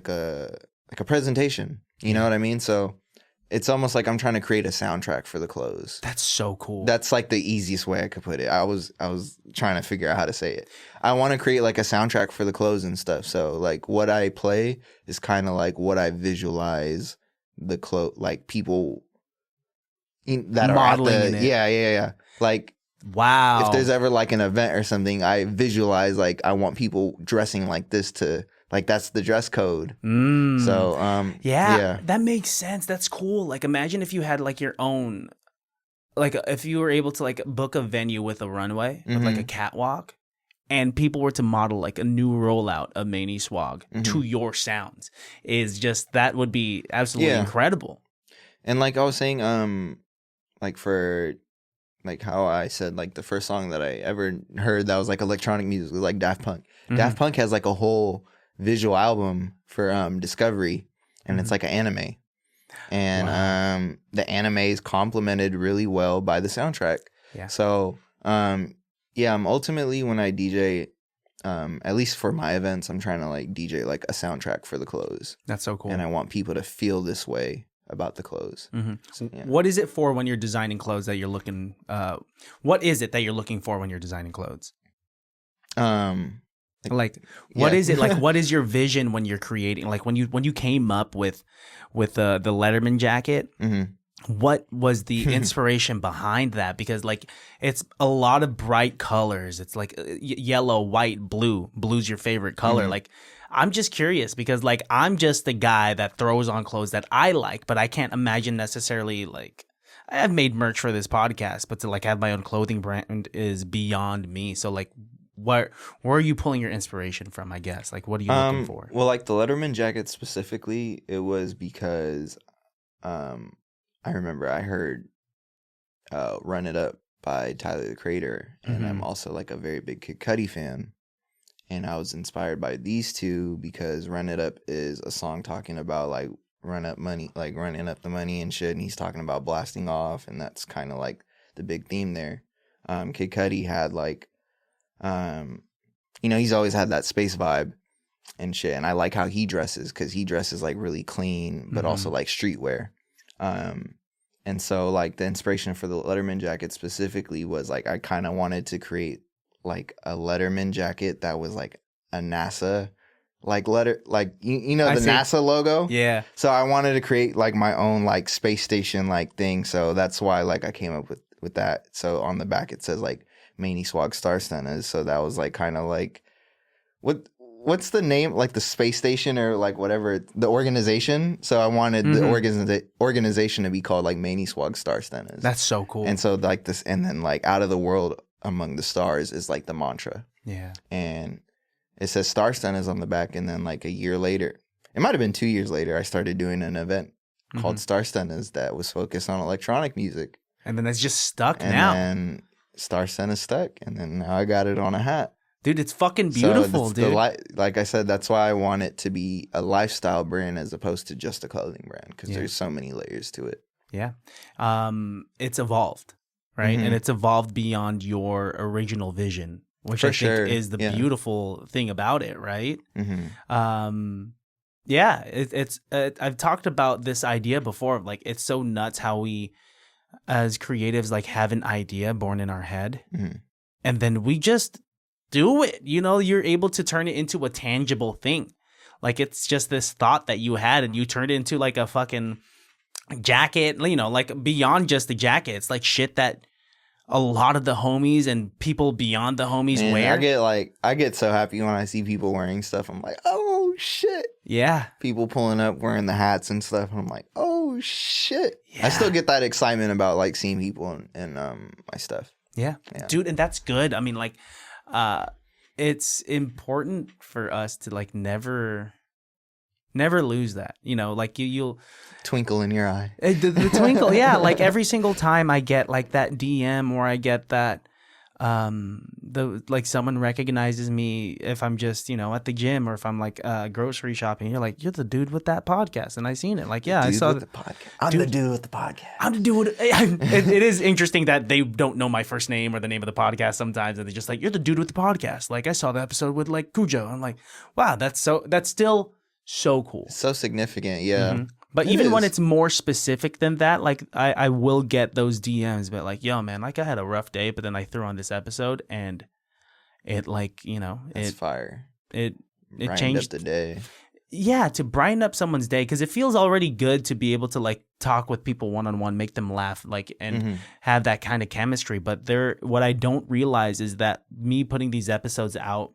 a presentation. You know what I mean? So it's almost like I'm trying to create a soundtrack for the clothes. That's so cool. That's like the easiest way I could put it. I was trying to figure out how to say it. I want to create like a soundtrack for the clothes and stuff. So like what I play is kind of like what I visualize the like people that modeling are at in it. Yeah. Like wow. If there's ever like an event or something, I visualize like I want people dressing like this to like that's the dress code. So yeah, that makes sense. That's cool. Like imagine if you had like your own, like if you were able to like book a venue with a runway, with like a catwalk, and people were to model like a new rollout of Manny Swag to your sounds. Is just that would be absolutely incredible. And like I was saying, like for like how I said like the first song that I ever heard that was like electronic music was like Daft Punk. Daft Punk has like a whole visual album for Discovery, and it's like an anime, and the anime is complemented really well by the soundtrack. So I'm ultimately when I DJ, at least for my events, I'm trying to like DJ like a soundtrack for the clothes. That's so cool. And I want people to feel this way about the clothes. So what is it for when you're designing clothes that you're looking what is it that you're looking for when you're designing clothes? Like what is it like? What is your vision when you're creating? Like when you came up with the Letterman jacket, what was the inspiration behind that? Because like it's a lot of bright colors. It's like yellow, white, blue. Blue's your favorite color. Like I'm just curious because like I'm just the guy that throws on clothes that I like, but I can't imagine necessarily like I've made merch for this podcast, but to like have my own clothing brand is beyond me. So like where are you pulling your inspiration from, I guess? Like, what are you looking for? Well, like the Letterman jacket specifically, it was because I remember I heard Run It Up by Tyler, the Creator, and I'm also like a very big Kid Cudi fan. And I was inspired by these two because Run It Up is a song talking about like run up money, like running up the money and shit. And he's talking about blasting off. And that's kind of like the big theme there. Kid Cudi had like, you know, he's always had that space vibe and shit. And I like how he dresses because he dresses like really clean, but also like streetwear. And so like the inspiration for the Letterman jacket specifically was like I kind of wanted to create like a Letterman jacket that was like a NASA like letter, like you know the NASA logo. Yeah. So I wanted to create like my own like space station like thing. So that's why like I came up with that. So on the back it says like Manny Swag Star Stunners. So that was like kind of like what's the name, like the space station or like whatever, the organization. So I wanted the organization to be called like Manny Swag Star Stunners. That's so cool. And so like this, and then like out of the world among the stars is like the mantra. Yeah. And it says Star Stunners on the back. And then like a year later, it might have been 2 years later, I started doing an event called Star Stunners that was focused on electronic music. And then that's just stuck now. And Star Stunners stuck. And then now I got it on a hat. Dude, it's fucking beautiful, so dude. Like I said, that's why I want it to be a lifestyle brand as opposed to just a clothing brand because there's so many layers to it. Yeah. It's evolved, right? And it's evolved beyond your original vision, which I think is the beautiful thing about it, right? Yeah, it's I've talked about this idea before. Like, it's so nuts how we, as creatives, like have an idea born in our head, and then we just do it. You know, you're able to turn it into a tangible thing. Like, it's just this thought that you had, and you turned it into like a fucking jacket. You know, like beyond just the jacket, it's like shit that a lot of the homies and people beyond the homies wear. I get so happy when I see people wearing stuff. I'm like, oh shit. Yeah. People pulling up wearing the hats and stuff. And I'm like, oh shit. Yeah. I still get that excitement about like seeing people and my stuff. Yeah. Dude, and that's good. I mean, like, it's important for us to like never lose that, you know, like you'll twinkle in your eye. The twinkle. Yeah. Like every single time I get like that DM or I get that someone recognizes me if I'm just, at the gym, or if I'm like grocery shopping. You're like, you're the dude with that podcast, and I seen it. Like, yeah, I saw the podcast. I'm the dude with the podcast. I'm the dude. It is interesting that they don't know my first name or the name of the podcast sometimes, and they're just like, you're the dude with the podcast. Like, I saw the episode with like Hugo. I'm like, wow, that's still so cool, so significant. Yeah. Mm-hmm. But even when it's more specific than that, like I will get those DMs, but like, yo, man, like I had a rough day, but then I threw on this episode and it like, it's fire. It Brightened changed up the day. Yeah, to brighten up someone's day, because it feels already good to be able to like talk with people one-on-one, make them laugh, like, and have that kind of chemistry. But what I don't realize is that me putting these episodes out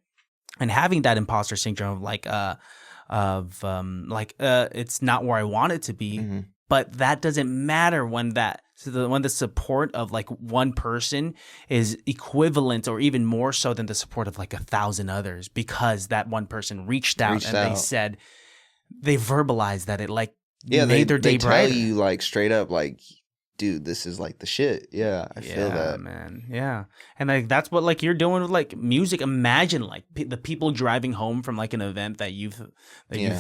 and having that imposter syndrome of like, it's not where I want it to be, but that doesn't matter when when the support of like one person is equivalent or even more so than the support of like 1,000 others, because that one person reached out. They said, they verbalized that it like made their day brighter. They tell you like straight up like, dude, this is like the shit. Yeah, I feel that, man. Yeah, and like that's what like you're doing with like music. Imagine like the people driving home from like an event that you've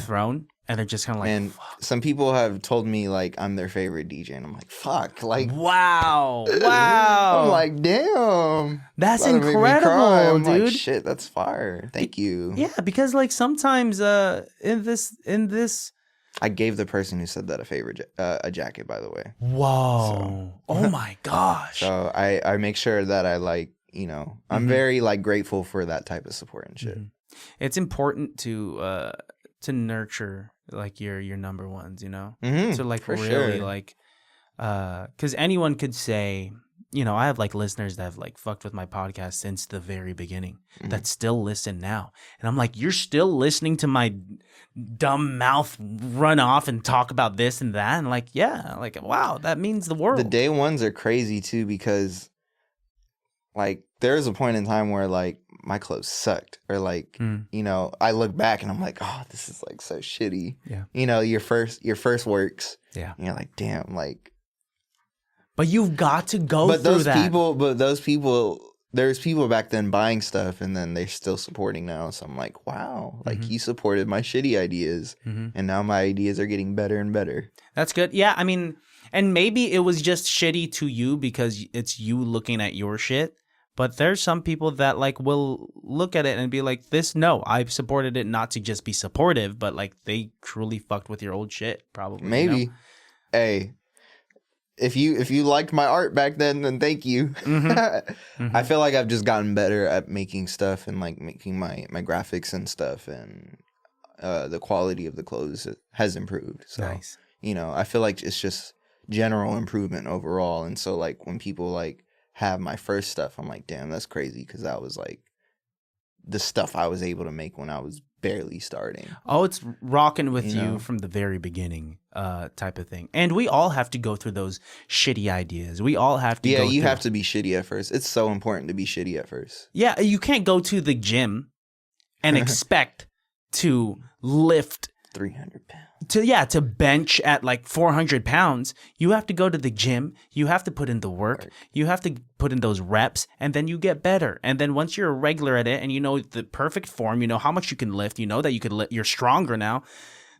thrown, and they're just kind of like. And some people have told me like I'm their favorite DJ, and I'm like, fuck, like wow. I'm like, damn, that's incredible, dude. Like, shit, that's fire. Thank you. Yeah, because like sometimes in this. I gave the person who said that a jacket, by the way. Whoa. Oh my gosh. So I make sure that I like, I'm very like grateful for that type of support and shit. It's important to nurture like your number ones, to like for really sure. like, cause anyone could say, I have like listeners that have like fucked with my podcast since the very beginning that still listen now. And I'm like, you're still listening to my dumb mouth run off and talk about this and that. And like, yeah, like, wow, that means the world. The day ones are crazy too, because like there was a point in time where like my clothes sucked, or like, I look back and I'm like, oh, this is like so shitty. Yeah. Your first works. Yeah. And you're like, damn, like. But you've got to go through that. Those people, there's people back then buying stuff, and then they're still supporting now. So I'm like, wow, like you supported my shitty ideas, and now my ideas are getting better and better. That's good. Yeah, I mean, and maybe it was just shitty to you because it's you looking at your shit. But there's some people that like will look at it and be like, no, I've supported it not to just be supportive, but like they truly fucked with your old shit, probably. Maybe. Hey. If you liked my art back then thank you. I feel like I've just gotten better at making stuff and like making my graphics and stuff, and the quality of the clothes has improved. So, nice. I feel like it's just general improvement overall. And so like when people like have my first stuff, I'm like, damn, that's crazy, because that was like the stuff I was able to make when I was barely starting. Oh, it's rocking with you from the very beginning, type of thing. And we all have to go through those shitty ideas. We all have to go through. Have to be shitty at first. It's so important to be shitty at first. Yeah, you can't go to the gym and expect to lift 300 pounds. To bench at like 400 pounds. You have to go to the gym. You have to put in the work. You have to put in those reps, and then you get better. And then once you're a regular at it and you know the perfect form, you know how much you can lift, you know that you could you're stronger now,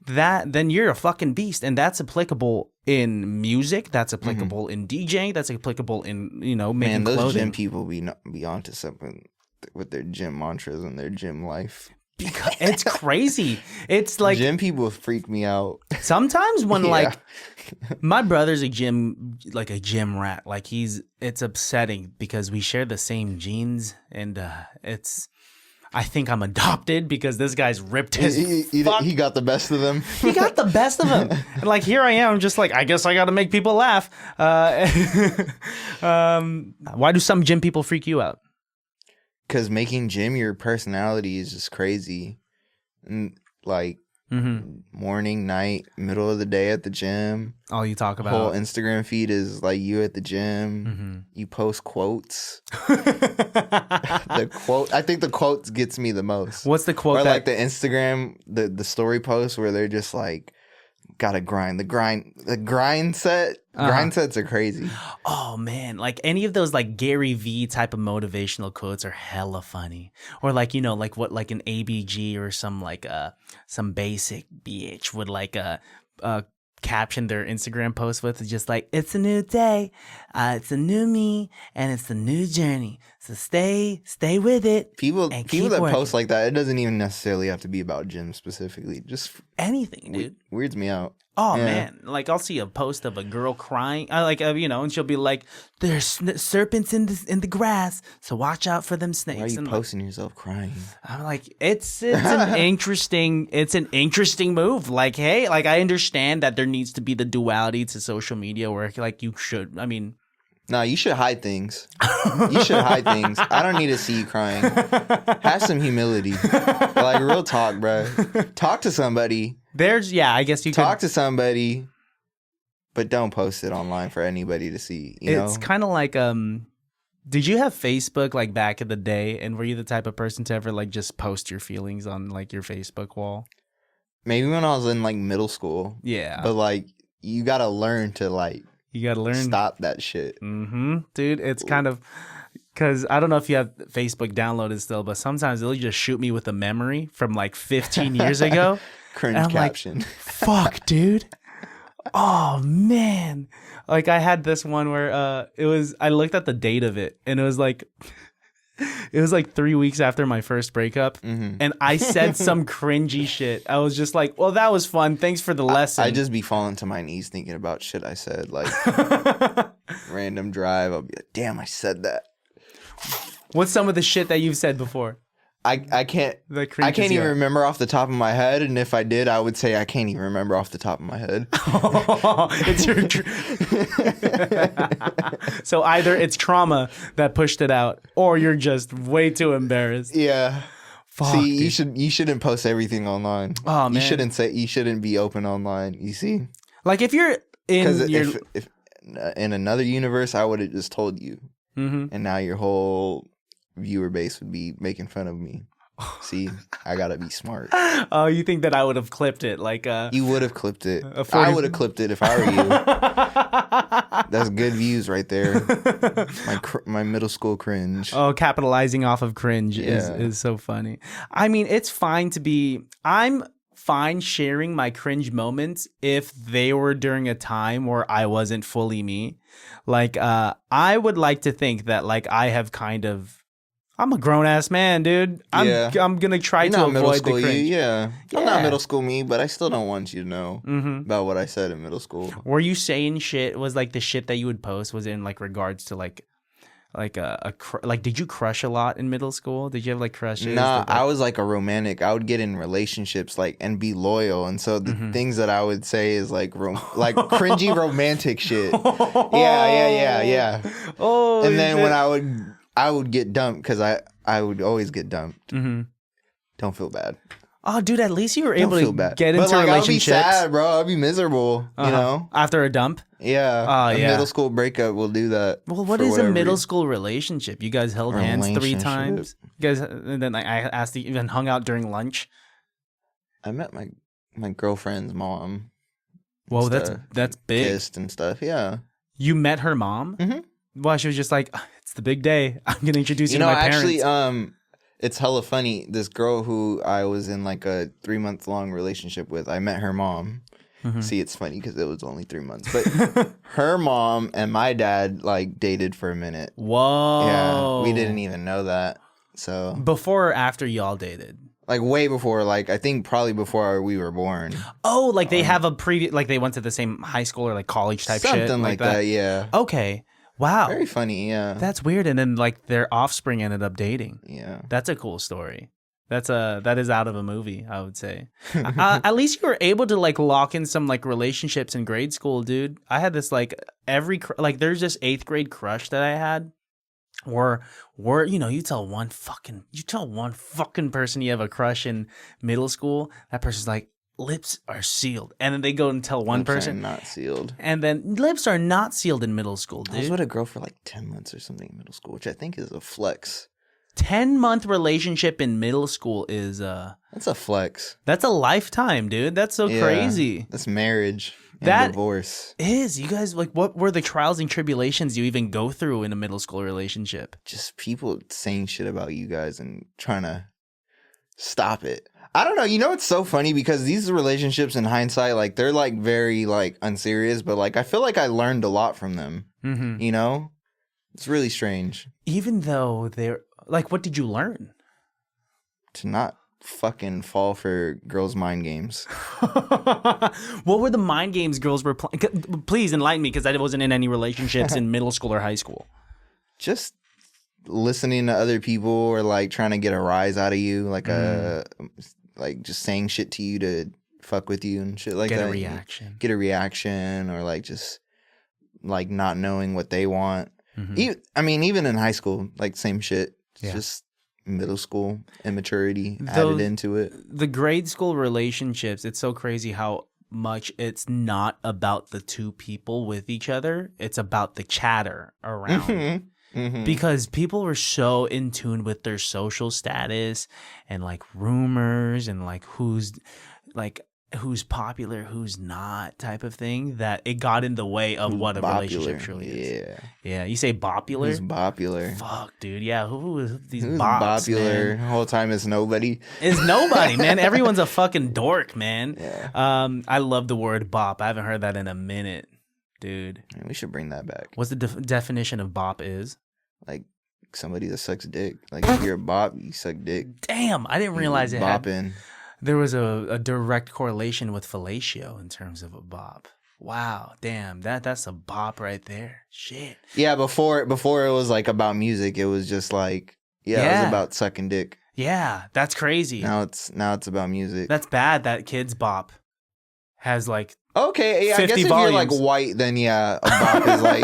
then you're a fucking beast. And that's applicable in music. That's applicable in DJing. That's applicable in, making those clothing. Gym people be onto something with their gym mantras and their gym life. Because it's crazy. It's like gym people freak me out. Sometimes when like my brother's a gym rat. Like it's upsetting because we share the same genes, and I think I'm adopted because this guy's ripped his he got the best of them. He got the best of them. And like here I am, just like, I guess I got to make people laugh. Why do some gym people freak you out? Because making gym your personality is just crazy. And like morning, night, middle of the day at the gym. All you talk about. Whole Instagram feed is like you at the gym. You post quotes. The quote. I think the quotes gets me the most. What's the quote? Or like the Instagram, the story posts where they're just like, gotta grind. The grind sets are crazy. Oh man, like any of those like Gary V type of motivational quotes are hella funny. Or like, you know, like what like an ABG or some basic bitch would like caption their Instagram post with, just like, it's a new day, it's a new me, and it's a new journey. So stay with it. People that post like that, it doesn't even necessarily have to be about gym specifically. Just anything, dude. Weirds me out. Oh man, like I'll see a post of a girl crying, you know, and she'll be like, "There's serpents in the grass, so watch out for them snakes." Why are you and posting yourself crying? I'm like, it's an interesting move. Like, hey, like I understand that there needs to be the duality to social media where like you should. I mean, no, you should hide things. You should hide things. I don't need to see you crying. Have some humility. Like real talk, bro. Talk to somebody. I guess you talk to somebody, but don't post it online for anybody to see. It's kind of like, did you have Facebook like back in the day? And were you the type of person to ever like just post your feelings on like your Facebook wall? Maybe when I was in like middle school. Yeah. But like you gotta learn to like. You gotta learn. Stop that shit. Mm-hmm. Dude, it's kind of. Because I don't know if you have Facebook downloaded still, but sometimes they'll just shoot me with a memory from like 15 years ago. Cringe caption. Like, fuck, dude. Oh, man. Like I had this one where I looked at the date of it and it was like 3 weeks after my first breakup. Mm-hmm. And I said some cringy shit. I was just like, well, that was fun. Thanks for the lesson. I just be falling to my knees thinking about shit I said. Like random drive. I'll be like, damn, I said that. What's some of the shit that you've said before? I can't even remember off the top of my head, and if I did, I would say I can't even remember off the top of my head. It's your so either it's trauma that pushed it out, or you're just way too embarrassed. Yeah. Fuck, see, dude. you shouldn't post everything online. Oh man, you shouldn't be open online. You see, like if you're in if in another universe, I would have just told you, and now your whole viewer base would be making fun of me. See, I gotta be smart. Oh, you think that I would have clipped it? Like you would have clipped it. I would have clipped it if I were you. That's good views right there. My middle school cringe. Oh, capitalizing off of cringe is so funny. I mean, I'm fine sharing my cringe moments if they were during a time where I wasn't fully me. Like I would like to think that like I have kind of. I'm a grown ass man, dude. I'm gonna try to avoid the cringe. I'm not middle school me, but I still don't want you to know about what I said in middle school. Were you saying shit? Was like the shit that you would post was in like regards to like did you crush a lot in middle school? Did you have like crushes? Nah, I was like a romantic. I would get in relationships like and be loyal, and so the things that I would say is like like cringy romantic shit. Yeah. Oh, and then when I would get dumped because I would always get dumped. Mm-hmm. Don't feel bad. Oh, dude, at least you were able to get into relationships. I'll be sad, bro. I'll be miserable, you know? After a dump? Yeah. A middle school breakup will do that. Well, what is a middle school relationship? You guys held hands 3 times? You guys, and then I asked you, even hung out during lunch? I met my girlfriend's mom. Whoa, that's big. Kissed and stuff, yeah. You met her mom? Mm-hmm. Well, she was just like, it's the big day. I'm going to introduce you to my parents. Actually, it's hella funny. This girl who I was in like a 3-month-long relationship with, I met her mom. Mm-hmm. See, it's funny because it was only 3 months. But her mom and my dad like dated for a minute. Whoa. Yeah, we didn't even know that. So before or after y'all dated? Like way before, like I think probably before we were born. Oh, like they have a previous, like they went to the same high school or like college type shit? Something like that, yeah. Okay. Wow. Very funny, yeah. That's weird. And then like their offspring ended up dating. Yeah. That's a cool story. That is out of a movie, I would say. At least you were able to like lock in some like relationships in grade school, dude. I had this like there's this 8th grade crush that I had where you know, you tell one fucking person you have a crush in middle school, that person's like, lips are sealed, and then they go and tell one person not sealed, and then lips are not sealed in middle school, dude. I was with a girl for like 10 months or something in middle school, which I think is a flex. 10-month relationship in middle school is That's a flex. that's a lifetime, dude. That's so crazy. That's marriage and That divorce. is, you guys, like, what were the trials and tribulations you even go through in a middle school relationship? Just people saying shit about you guys and trying to stop it. I don't know. You know, it's so funny because these relationships in hindsight, like, they're like very like unserious, but like I feel like I learned a lot from them. Mm-hmm. You know, it's really strange Even though they're like, what did you learn? to not fucking fall for girls' mind games. What were the mind games girls were playing? Please enlighten me, because I wasn't in any relationships in middle school or high school. Just listening to other people or like trying to get a rise out of you, like like just saying shit to you to fuck with you and shit like Get that. a reaction. Get a reaction, or like just like not knowing what they want. Mm-hmm. I mean, even in high school, like same shit. It's Yeah. just middle school immaturity added into it. The grade school relationships, it's so crazy how much it's not about the two people with each other. It's about the chatter around. Mm-hmm. Because people were so in tune with their social status and like rumors and like who's popular, who's not type of thing, that it got in the way of what a relationship truly is. Yeah. You say popular? Who's popular? Fuck, dude. Yeah. Who is these Who's bops, popular? man? The whole time is nobody. It's nobody, man. Everyone's a fucking dork, man. Yeah. I love the word bop. I haven't heard that in a minute, dude. Man, we should bring that back. What's the definition of bop is? Like somebody that sucks dick. Like if you're a bop, you suck dick. Damn, I didn't realize it had... Bopping. There was a direct correlation with fellatio in terms of a bop. Wow, damn, that's a bop right there. Shit. Yeah, before it was like about music, it was just like it was about sucking dick. Yeah, that's crazy. Now it's about music. That's bad that Kids Bop has like okay, yeah, I guess if volumes. you're like white, then yeah, a bop is like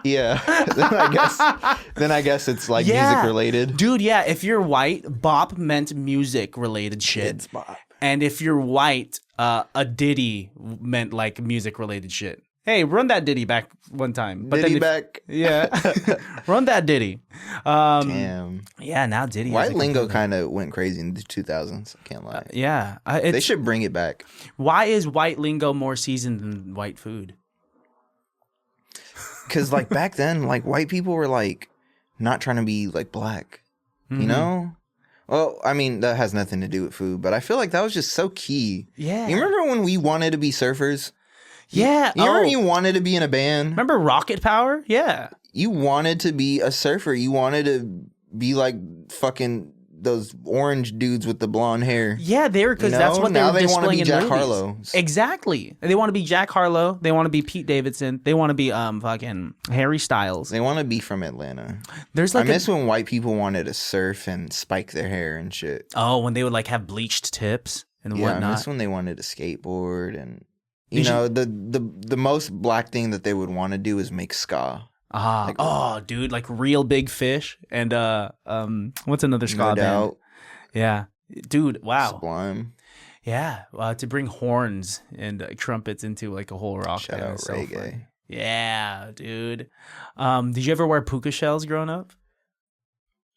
yeah. then I guess it's like music related. Dude, yeah, if you're white, bop meant music related shit. Kids Bop. And if you're white, a ditty meant like music related shit. Hey, run that ditty back one time. But Diddy then back. Yeah. Run that ditty. Damn. Yeah, now ditty. White lingo kind of went crazy in the 2000s. I can't lie. Yeah. They should bring it back. Why is white lingo more seasoned than white food? Because like back then, like white people were like not trying to be like black, you know? Well, I mean, that has nothing to do with food, but I feel like that was just so key. Yeah. You remember when we wanted to be surfers? Yeah. You remember you wanted to be in a band? Remember Rocket Power? Yeah. You wanted to be a surfer. You wanted to be like fucking those orange dudes with the blonde hair. Yeah, they were, because that's what now they were want to displaying be in Jack movies. Harlow. Exactly. They want to be Jack Harlow. They want to be Pete Davidson. They want to be fucking Harry Styles. They want to be from Atlanta. There's like I miss when white people wanted to surf and spike their hair and shit. Oh, when they would like have bleached tips and Yeah, whatnot. I miss when they wanted to skateboard and you know the most black thing that they would want to do is make ska. Dude, like Real Big Fish and what's another ska No band? Doubt. Yeah, dude, wow. Sublime. Yeah, to bring horns and trumpets into like a whole rock Shout band out is so reggae. funny. Yeah, dude. Did you ever wear puka shells growing up?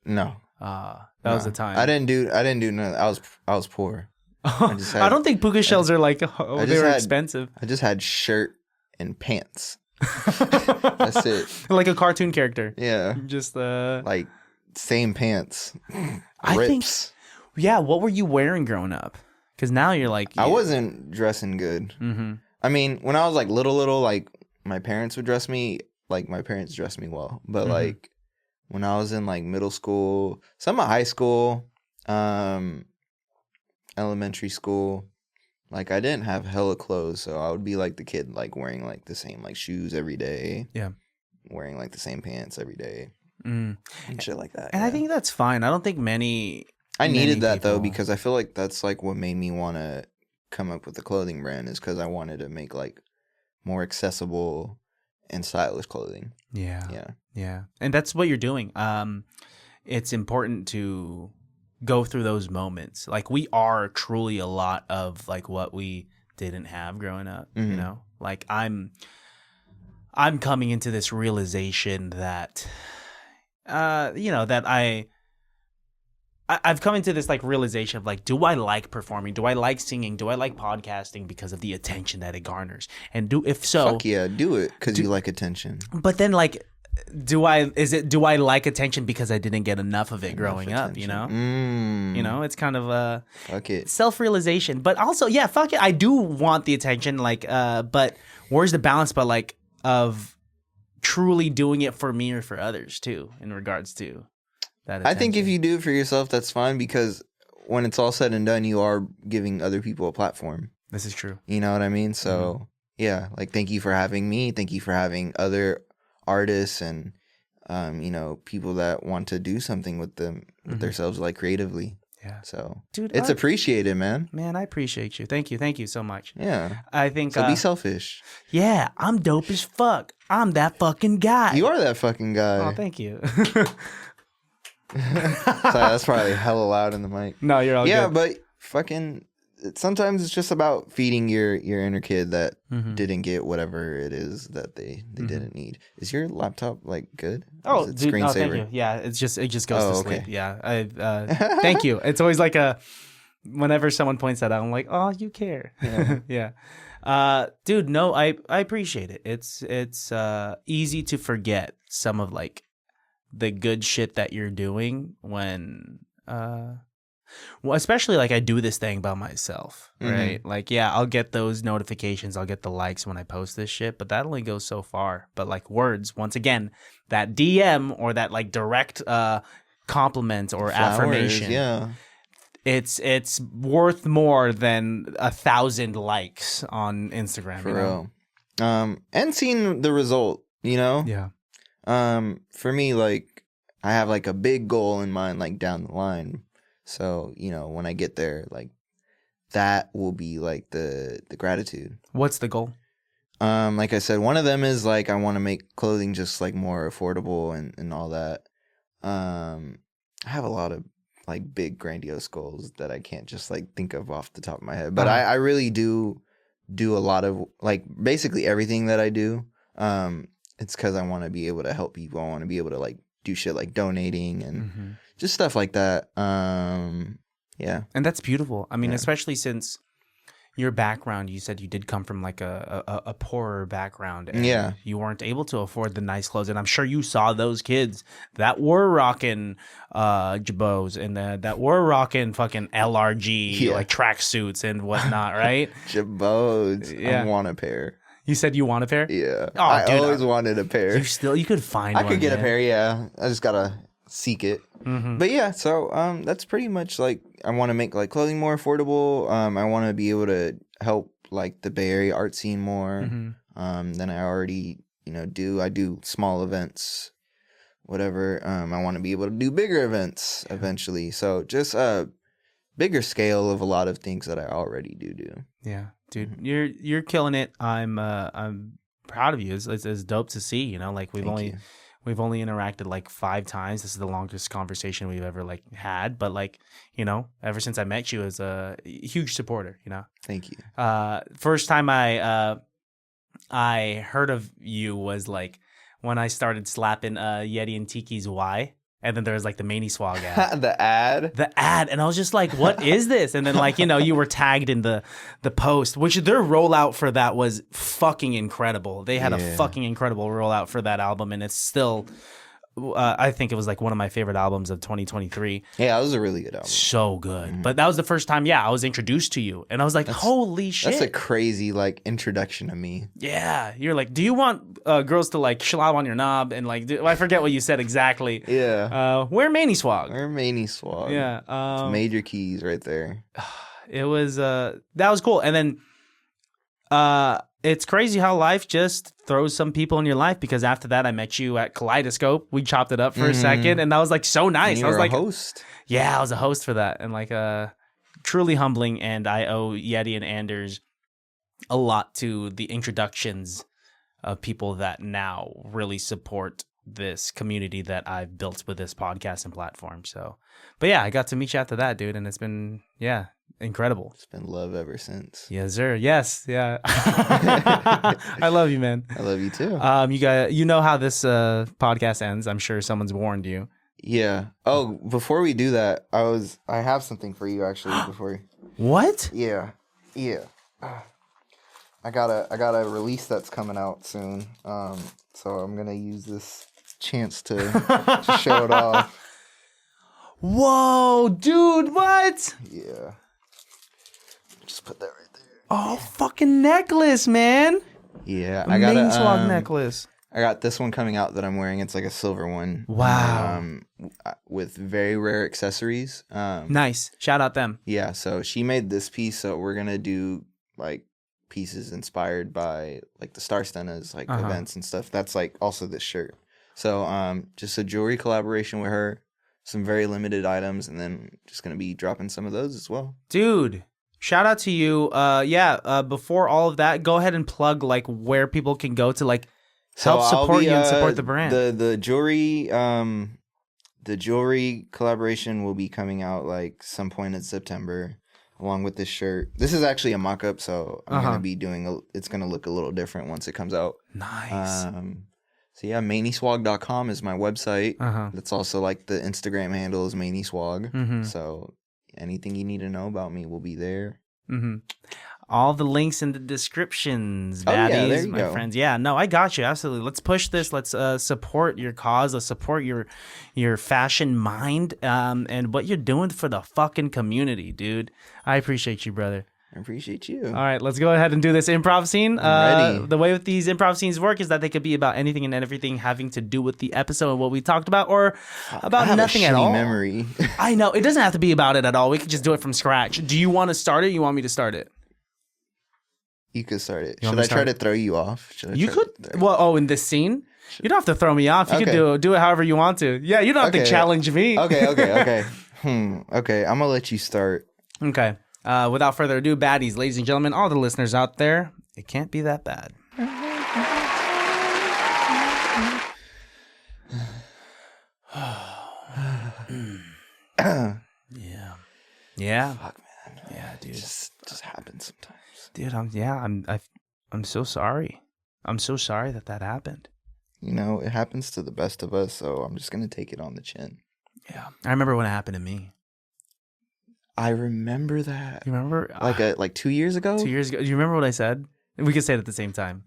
No. That was the time. I didn't do none. I was poor. I don't think puka shells are like they were expensive. I just had shirt and pants. That's it. Like a cartoon character. Yeah. Just like same pants. I think. Rips. Yeah, what were you wearing growing up? Because now you're like... I wasn't dressing good. Mm-hmm. I mean, when I was like little, like my parents would dress me, like my parents dressed me well. But like when I was in like middle school, some of high school, elementary school, like I didn't have hella clothes. So I would be like the kid like wearing like the same like shoes every day. Yeah. Wearing like the same pants every day. Mm. And shit like that. And I think that's fine. I don't think I needed that though, people... because I feel like that's like what made me want to come up with a clothing brand, is because I wanted to make like more accessible and stylish clothing. Yeah. And that's what you're doing. It's important to go through those moments. Like we are truly a lot of like what we didn't have growing up, you know? Like I'm coming into this realization that that I've come into this like realization of like, do I like performing? Do I like singing? Do I like podcasting because of the attention that it garners? And if so, fuck yeah, do it because you like attention. But then like, do I like attention because I didn't get enough of it growing up? You know, it's kind of fuck it, self-realization. But also, yeah, fuck it. I do want the attention. Like, but where's the balance? But like of truly doing it for me or for others too, in regards to. I think if you do it for yourself, that's fine because when it's all said and done, you are giving other people a platform. This is true. You know what I mean? So, yeah, like, thank you for having me. Thank you for having other artists and, people that want to do something with themselves, like, creatively. Yeah. So, dude, it's appreciated, man. Man, I appreciate you. Thank you. Thank you so much. Yeah. I think... So be selfish. Yeah, I'm dope as fuck. I'm that fucking guy. You are that fucking guy. Oh, thank you. Sorry, that's probably hella loud in the mic. No, you're all good. Yeah, but fucking sometimes it's just about feeding your inner kid that didn't get whatever it is that they didn't need. Is your laptop like good? Oh, dude, thank you. Yeah, it just goes to sleep. Yeah, thank you. It's always like whenever someone points that out, I'm like, oh, you care. Yeah. Dude, no, I appreciate it. It's easy to forget some of like the good shit that you're doing when well, especially like I do this thing by myself, right? Like, yeah, I'll get those notifications, I'll get the likes when I post this shit, but that only goes so far. But like words, once again, that DM or that like direct compliment or affirmation, yeah, it's worth more than 1,000 likes on Instagram. For real. And seeing the result, Yeah. For me, like, I have like a big goal in mind, like down the line. So, when I get there, like, that will be like the gratitude. What's the goal? Like I said, one of them is like I want to make clothing just like more affordable and all that. I have a lot of like big grandiose goals that I can't just like think of off the top of my head. But I really do a lot of like basically everything that I do. It's because I want to be able to help people. I want to be able to like do shit like donating and just stuff like that. Yeah. And that's beautiful. I mean, especially since your background, you said you did come from like a poorer background. And you weren't able to afford the nice clothes. And I'm sure you saw those kids that were rocking jabots and that were rocking fucking LRG, like tracksuits and whatnot, right? Jabots. I want a pair. You said you want a pair? Yeah. Oh, I always wanted a pair. You could find one. I could get a pair, yeah. I just gotta seek it. But yeah, so that's pretty much like I want to make like clothing more affordable. I want to be able to help like the Bay Area art scene more than I already do. I do small events, whatever. I want to be able to do bigger events eventually. So just a bigger scale of a lot of things that I already do. Yeah, dude, you're killing it. I'm proud of you. It's dope to see. Like we've only interacted like 5 times. This is the longest conversation we've ever like had. But like ever since I met you as a huge supporter. Thank you. First time I heard of you was like when I started slapping Yeti and Tiki's Y. And then there was like the Maney Swag ad. The ad? And I was just like, what is this? And then like, you were tagged in the post, which their rollout for that was fucking incredible. They had a fucking incredible rollout for that album. And it's still, I think it was like one of my favorite albums of 2023. Yeah, it was a really good album. So good. But that was the first time, I was introduced to you. And I was like, holy shit. That's a crazy like introduction to me. Yeah. You're like, do you want girls to like shalab on your knob? And like, I forget what you said exactly. Yeah. Wear Maney Swag. Wear Maney Swag. Yeah. Major keys right there. It was, that was cool. And then, it's crazy how life just throws some people in your life because after that I met you at Kaleidoscope. We chopped it up for a second and that was like so nice. And you I was were like a host. Yeah, I was a host for that and like truly humbling, and I owe Yeti and Anders a lot to the introductions of people that now really support this community that I've built with this podcast and platform. So, but yeah, I got to meet you after that, dude, and it's been incredible. It's been love ever since. Yes, sir. Yes, yeah. I love you, man. I love you too. You know how this podcast ends. I'm sure someone's warned you. Yeah. Oh, before we do that, I have something for you actually. Before. What? Yeah. I got a release that's coming out soon. So I'm gonna use this chance to show it off. Whoa, dude! What? Yeah. Just put that right there. Oh, fucking necklace, man! Yeah, I got a swag necklace. I got this one coming out that I'm wearing. It's like a silver one. Wow. With very rare accessories. Nice. Shout out them. Yeah. So she made this piece. So we're gonna do like pieces inspired by like the Star Stennas, like events and stuff. That's like also this shirt. So just a jewelry collaboration with her. Some very limited items, and then just gonna be dropping some of those as well. Dude. Shout out to you. Before all of that, go ahead and plug like where people can go to like help support you and support the brand. The jewelry collaboration will be coming out like some point in September, along with this shirt. This is actually a mock-up, so I'm gonna be doing it's gonna look a little different once it comes out. Nice. So yeah, manyswag.com is my website. That's also like the Instagram handle is manyswag. So anything you need to know about me will be there. All the links in the descriptions, baddies, my friends. Yeah, no, I got you. Absolutely. Let's push this. Let's support your cause. Let's support your fashion mind and what you're doing for the fucking community, dude. I appreciate you, brother. I appreciate you. All right, let's go ahead and do this improv scene. I'm ready. The way with these improv scenes work is that they could be about anything and everything having to do with the episode and what we talked about, or about nothing at all. Memory. I know. It doesn't have to be about it at all. We could just do it from scratch. Do you want to start it? You want me to start it? You could start it. Should I try to throw you off? You could. Well, in this scene, you don't have to throw me off. You can do it however you want to. Yeah, you don't have to challenge me. Okay. Okay, I'm gonna let you start. Okay. Without further ado, baddies, ladies and gentlemen, all the listeners out there, it can't be that bad. Yeah. Fuck, man. Yeah, dude. It just happens sometimes. Dude, I'm so sorry. I'm so sorry that happened. You know, it happens to the best of us, so I'm just gonna take it on the chin. Yeah. I remember when it happened to me. I remember that. You remember? Like 2 years ago? 2 years ago. Do you remember what I said? We could say it at the same time.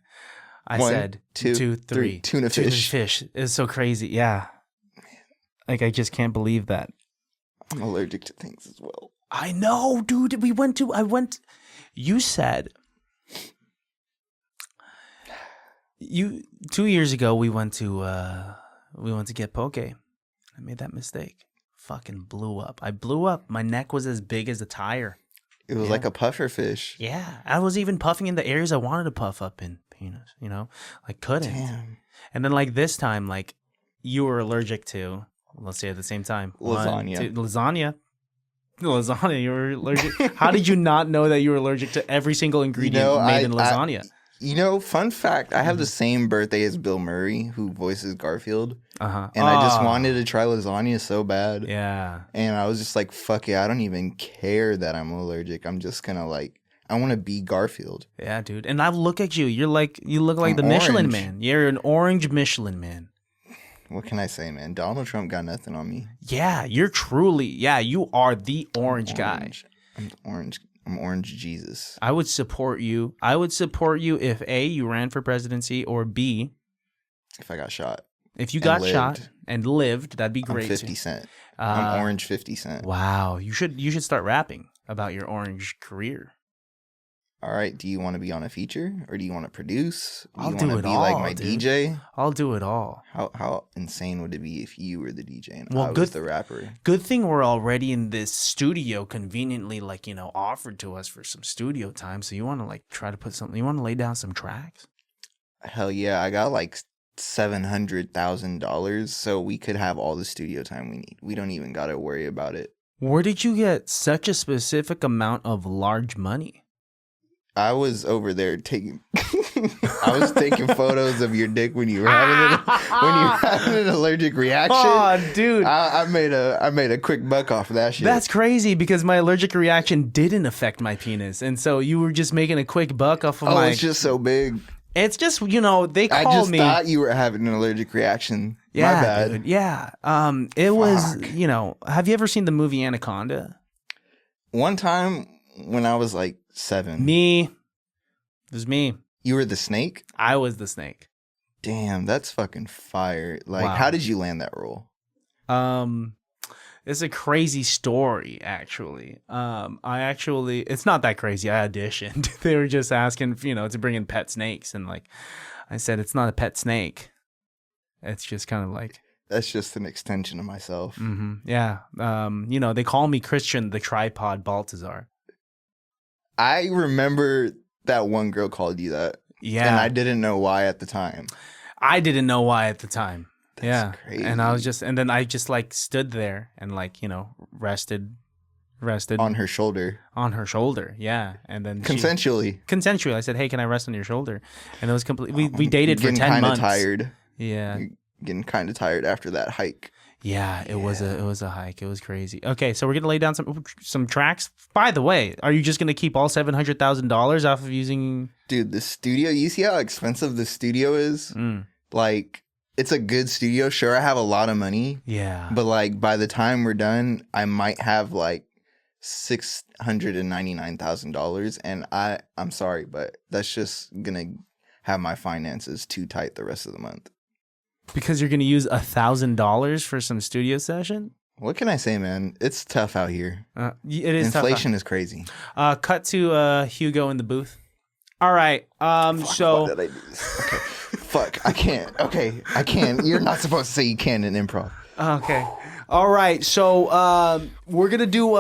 I said 2, 3. Tuna fish. It's so crazy. Yeah. Like, I just can't believe that. I'm allergic to things as well. I know, dude. You said 2 years ago we went to get poke. I made that mistake. Fucking blew up. I blew up. My neck was as big as a tire. It was like a puffer fish. Yeah. I was even puffing in the areas I wanted to puff up in. Penis, like couldn't. Damn. And then like this time, like you were allergic to, let's say at the same time. Lasagna. Lasagna, you were allergic. How did you not know that you were allergic to every single ingredient made in lasagna? Fun fact, I have the same birthday as Bill Murray, who voices Garfield. And I just wanted to try lasagna so bad. Yeah. And I was just like, fuck it, I don't even care that I'm allergic. I'm just gonna I want to be Garfield. Yeah, dude. And I look at you. You look like the Michelin Man. You're an orange Michelin Man. What can I say, man? Donald Trump got nothing on me. Yeah, you are the orange guy. I'm orange. I'm Orange Jesus. I would support you. If A, you ran for presidency, or B, if I got shot. If you got shot and lived, that'd be great. I'm 50 Cent. I'm Orange 50 Cent. Wow. You should start rapping about your orange career. All right. Do you want to be on a feature, or do you want to produce? I'll do it all. Like my dude. DJ? I'll do it all. How insane would it be if you were the DJ and I was the rapper? Good thing we're already in this studio, conveniently, offered to us for some studio time. So you want to try to put something? You want to lay down some tracks? Hell yeah! I got $700,000, so we could have all the studio time we need. We don't even got to worry about it. Where did you get such a specific amount of large money? I was over there taking I was taking photos of your dick when you were having an allergic reaction. Oh, dude. I made a quick buck off of that shit. That's crazy because my allergic reaction didn't affect my penis. And so you were just making a quick buck off of my... it's just so big. It's just, they call me... I just thought you were having an allergic reaction. Yeah, My bad. dude, yeah. It was, have you ever seen the movie Anaconda? One time when I was like 7. Me. It was me. You were the snake? I was the snake. Damn, that's fucking fire. Like, Wow. how did you land that role? It's a crazy story, actually. It's not that crazy. I auditioned. They were just asking, to bring in pet snakes. And like, I said, it's not a pet snake. It's just kind of like. That's just an extension of myself. Mm-hmm, yeah. They call me Christian the Tripod Baltazar. I remember that one girl called you that. Yeah. And I didn't know why at the time. I didn't know why at the time. That's crazy. And then I just like stood there and like, rested on her shoulder. On her shoulder, yeah. And then consensually. I said, "Hey, can I rest on your shoulder?" And it was completely. We dated for 10 months. Getting kind of tired. Yeah. Getting kind of tired after that hike. Yeah, it was a hike. It was crazy. Okay, so we're gonna lay down some tracks. By the way, are you just gonna keep all $700,000 off of using? Dude, the studio. You see how expensive the studio is? Like, it's a good studio. Sure, I have a lot of money. Yeah. But like, by the time we're done, I might have like $699,000, and I'm sorry, but that's just gonna have my finances too tight the rest of the month. Because you're gonna use $1,000 for some studio session? What can I say, man? It's tough out here. It is. Inflation is crazy. Cut to Hugo in the booth. All right. So. Why did I do this? Okay. Fuck. I can't. Okay. I can. You're not supposed to say you can in improv. Okay. All right. So we're gonna do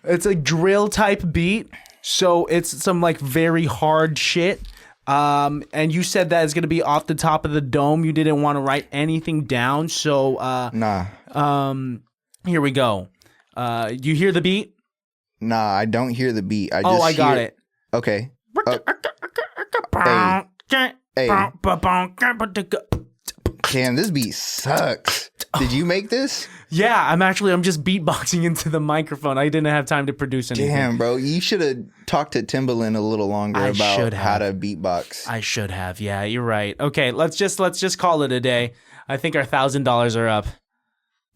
it's a drill type beat. So it's some like very hard shit. And you said that it's gonna be off the top of the dome. You didn't want to write anything down, so nah. Here we go. You hear the beat? Nah, I don't hear the beat. I got it. Okay. Hey. Damn, this beat sucks. Did you make this? Yeah, I'm just beatboxing into the microphone. I didn't have time to produce anything. Damn, bro. You should have talked to Timbaland a little longer about how to beatbox. I should have. Yeah, you're right. Okay, let's just call it a day. I think our $1,000 are up.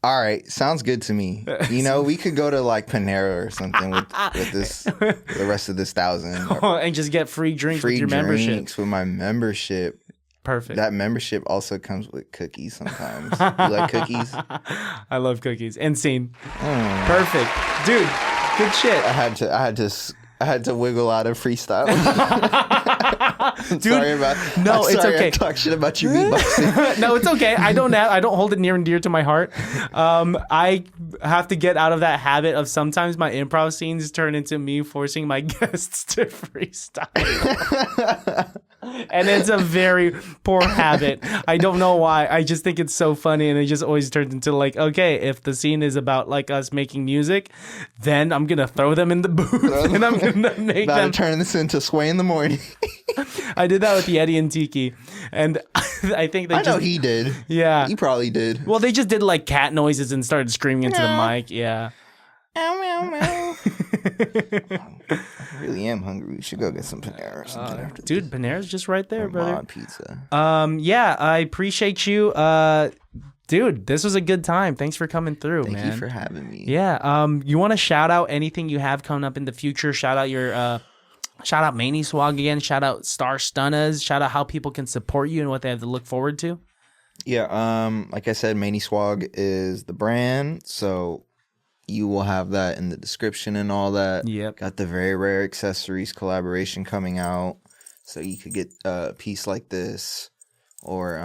All right, sounds good to me. We could go to like Panera or something with this, the rest of this 1,000, and just get free drinks with your membership. With my membership. Perfect. That membership also comes with cookies sometimes. You like cookies? I love cookies. End scene. Perfect, dude. Good shit. I had to wiggle out of freestyle. Dude, sorry about. No, it's okay. I talk shit about your beatboxing. No, it's okay. I don't hold it near and dear to my heart. I have to get out of that habit of sometimes my improv scenes turn into me forcing my guests to freestyle. And it's a very poor habit. I don't know why. I just think it's so funny, and it just always turns into like, okay, if the scene is about like us making music, then I'm gonna throw them in the booth and I'm gonna make them turn this into Sway in the Morning. I did that with Yeti and Tiki, and I think they. I know he did. Yeah, he probably did. Well, they just did like cat noises and started screaming into the mic. Yeah. I really am hungry. We should go get some Panera or something after dude, this. Panera's just right there, brother. Pizza. Yeah, I appreciate you. Dude, this was a good time. Thanks for coming through, man. Thank you for having me. Yeah. You want to shout out anything you have coming up in the future? Shout out your shout out Manny Swag again. Shout out Star Stunnas. Shout out how people can support you and what they have to look forward to. Yeah, like I said, Manny Swag is the brand, so you will have that in the description and all that. Yep. Got the Very Rare Accessories collaboration coming out, so you could get a piece like this, or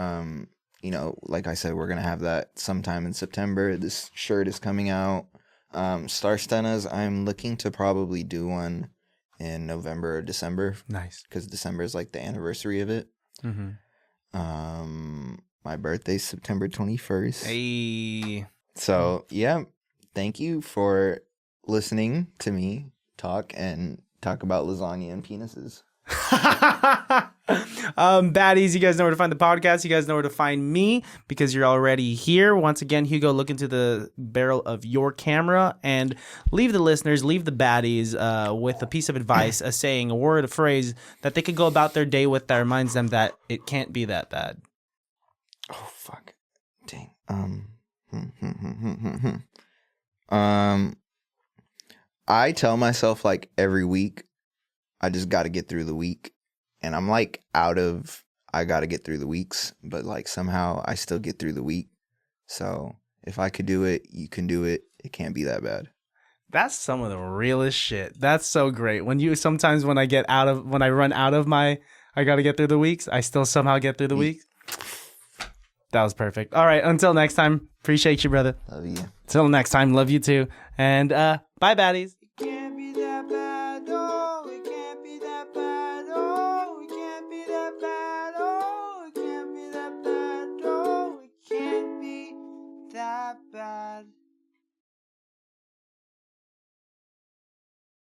like I said, we're gonna have that sometime in September. This shirt is coming out. Star Stunnas, I'm looking to probably do one in November or December. Nice, because December is like the anniversary of it. My birthday's September 21st. Hey. So yeah. Thank you for listening to me talk and talk about lasagna and penises. Baddies, you guys know where to find the podcast. You guys know where to find me because you're already here. Once again, Hugo, look into the barrel of your camera and leave the listeners, leave the baddies with a piece of advice, a saying, a word, a phrase that they could go about their day with that reminds them that it can't be that bad. Oh, fuck. Dang. I tell myself like every week, I just got to get through the week. And I'm like I got to get through the weeks, but like somehow I still get through the week. So if I could do it, you can do it. It can't be that bad. That's some of the realest shit. That's so great. When I run out of my, I got to get through the weeks, I still somehow get through the weeks. That was perfect. All right. Until next time. Appreciate you, brother. Love you. Until next time. Love you too. And bye, baddies. It can't be that bad, oh, it can't be that bad, oh, it can't be that bad, oh, it can't be that bad, oh, it can't be that bad.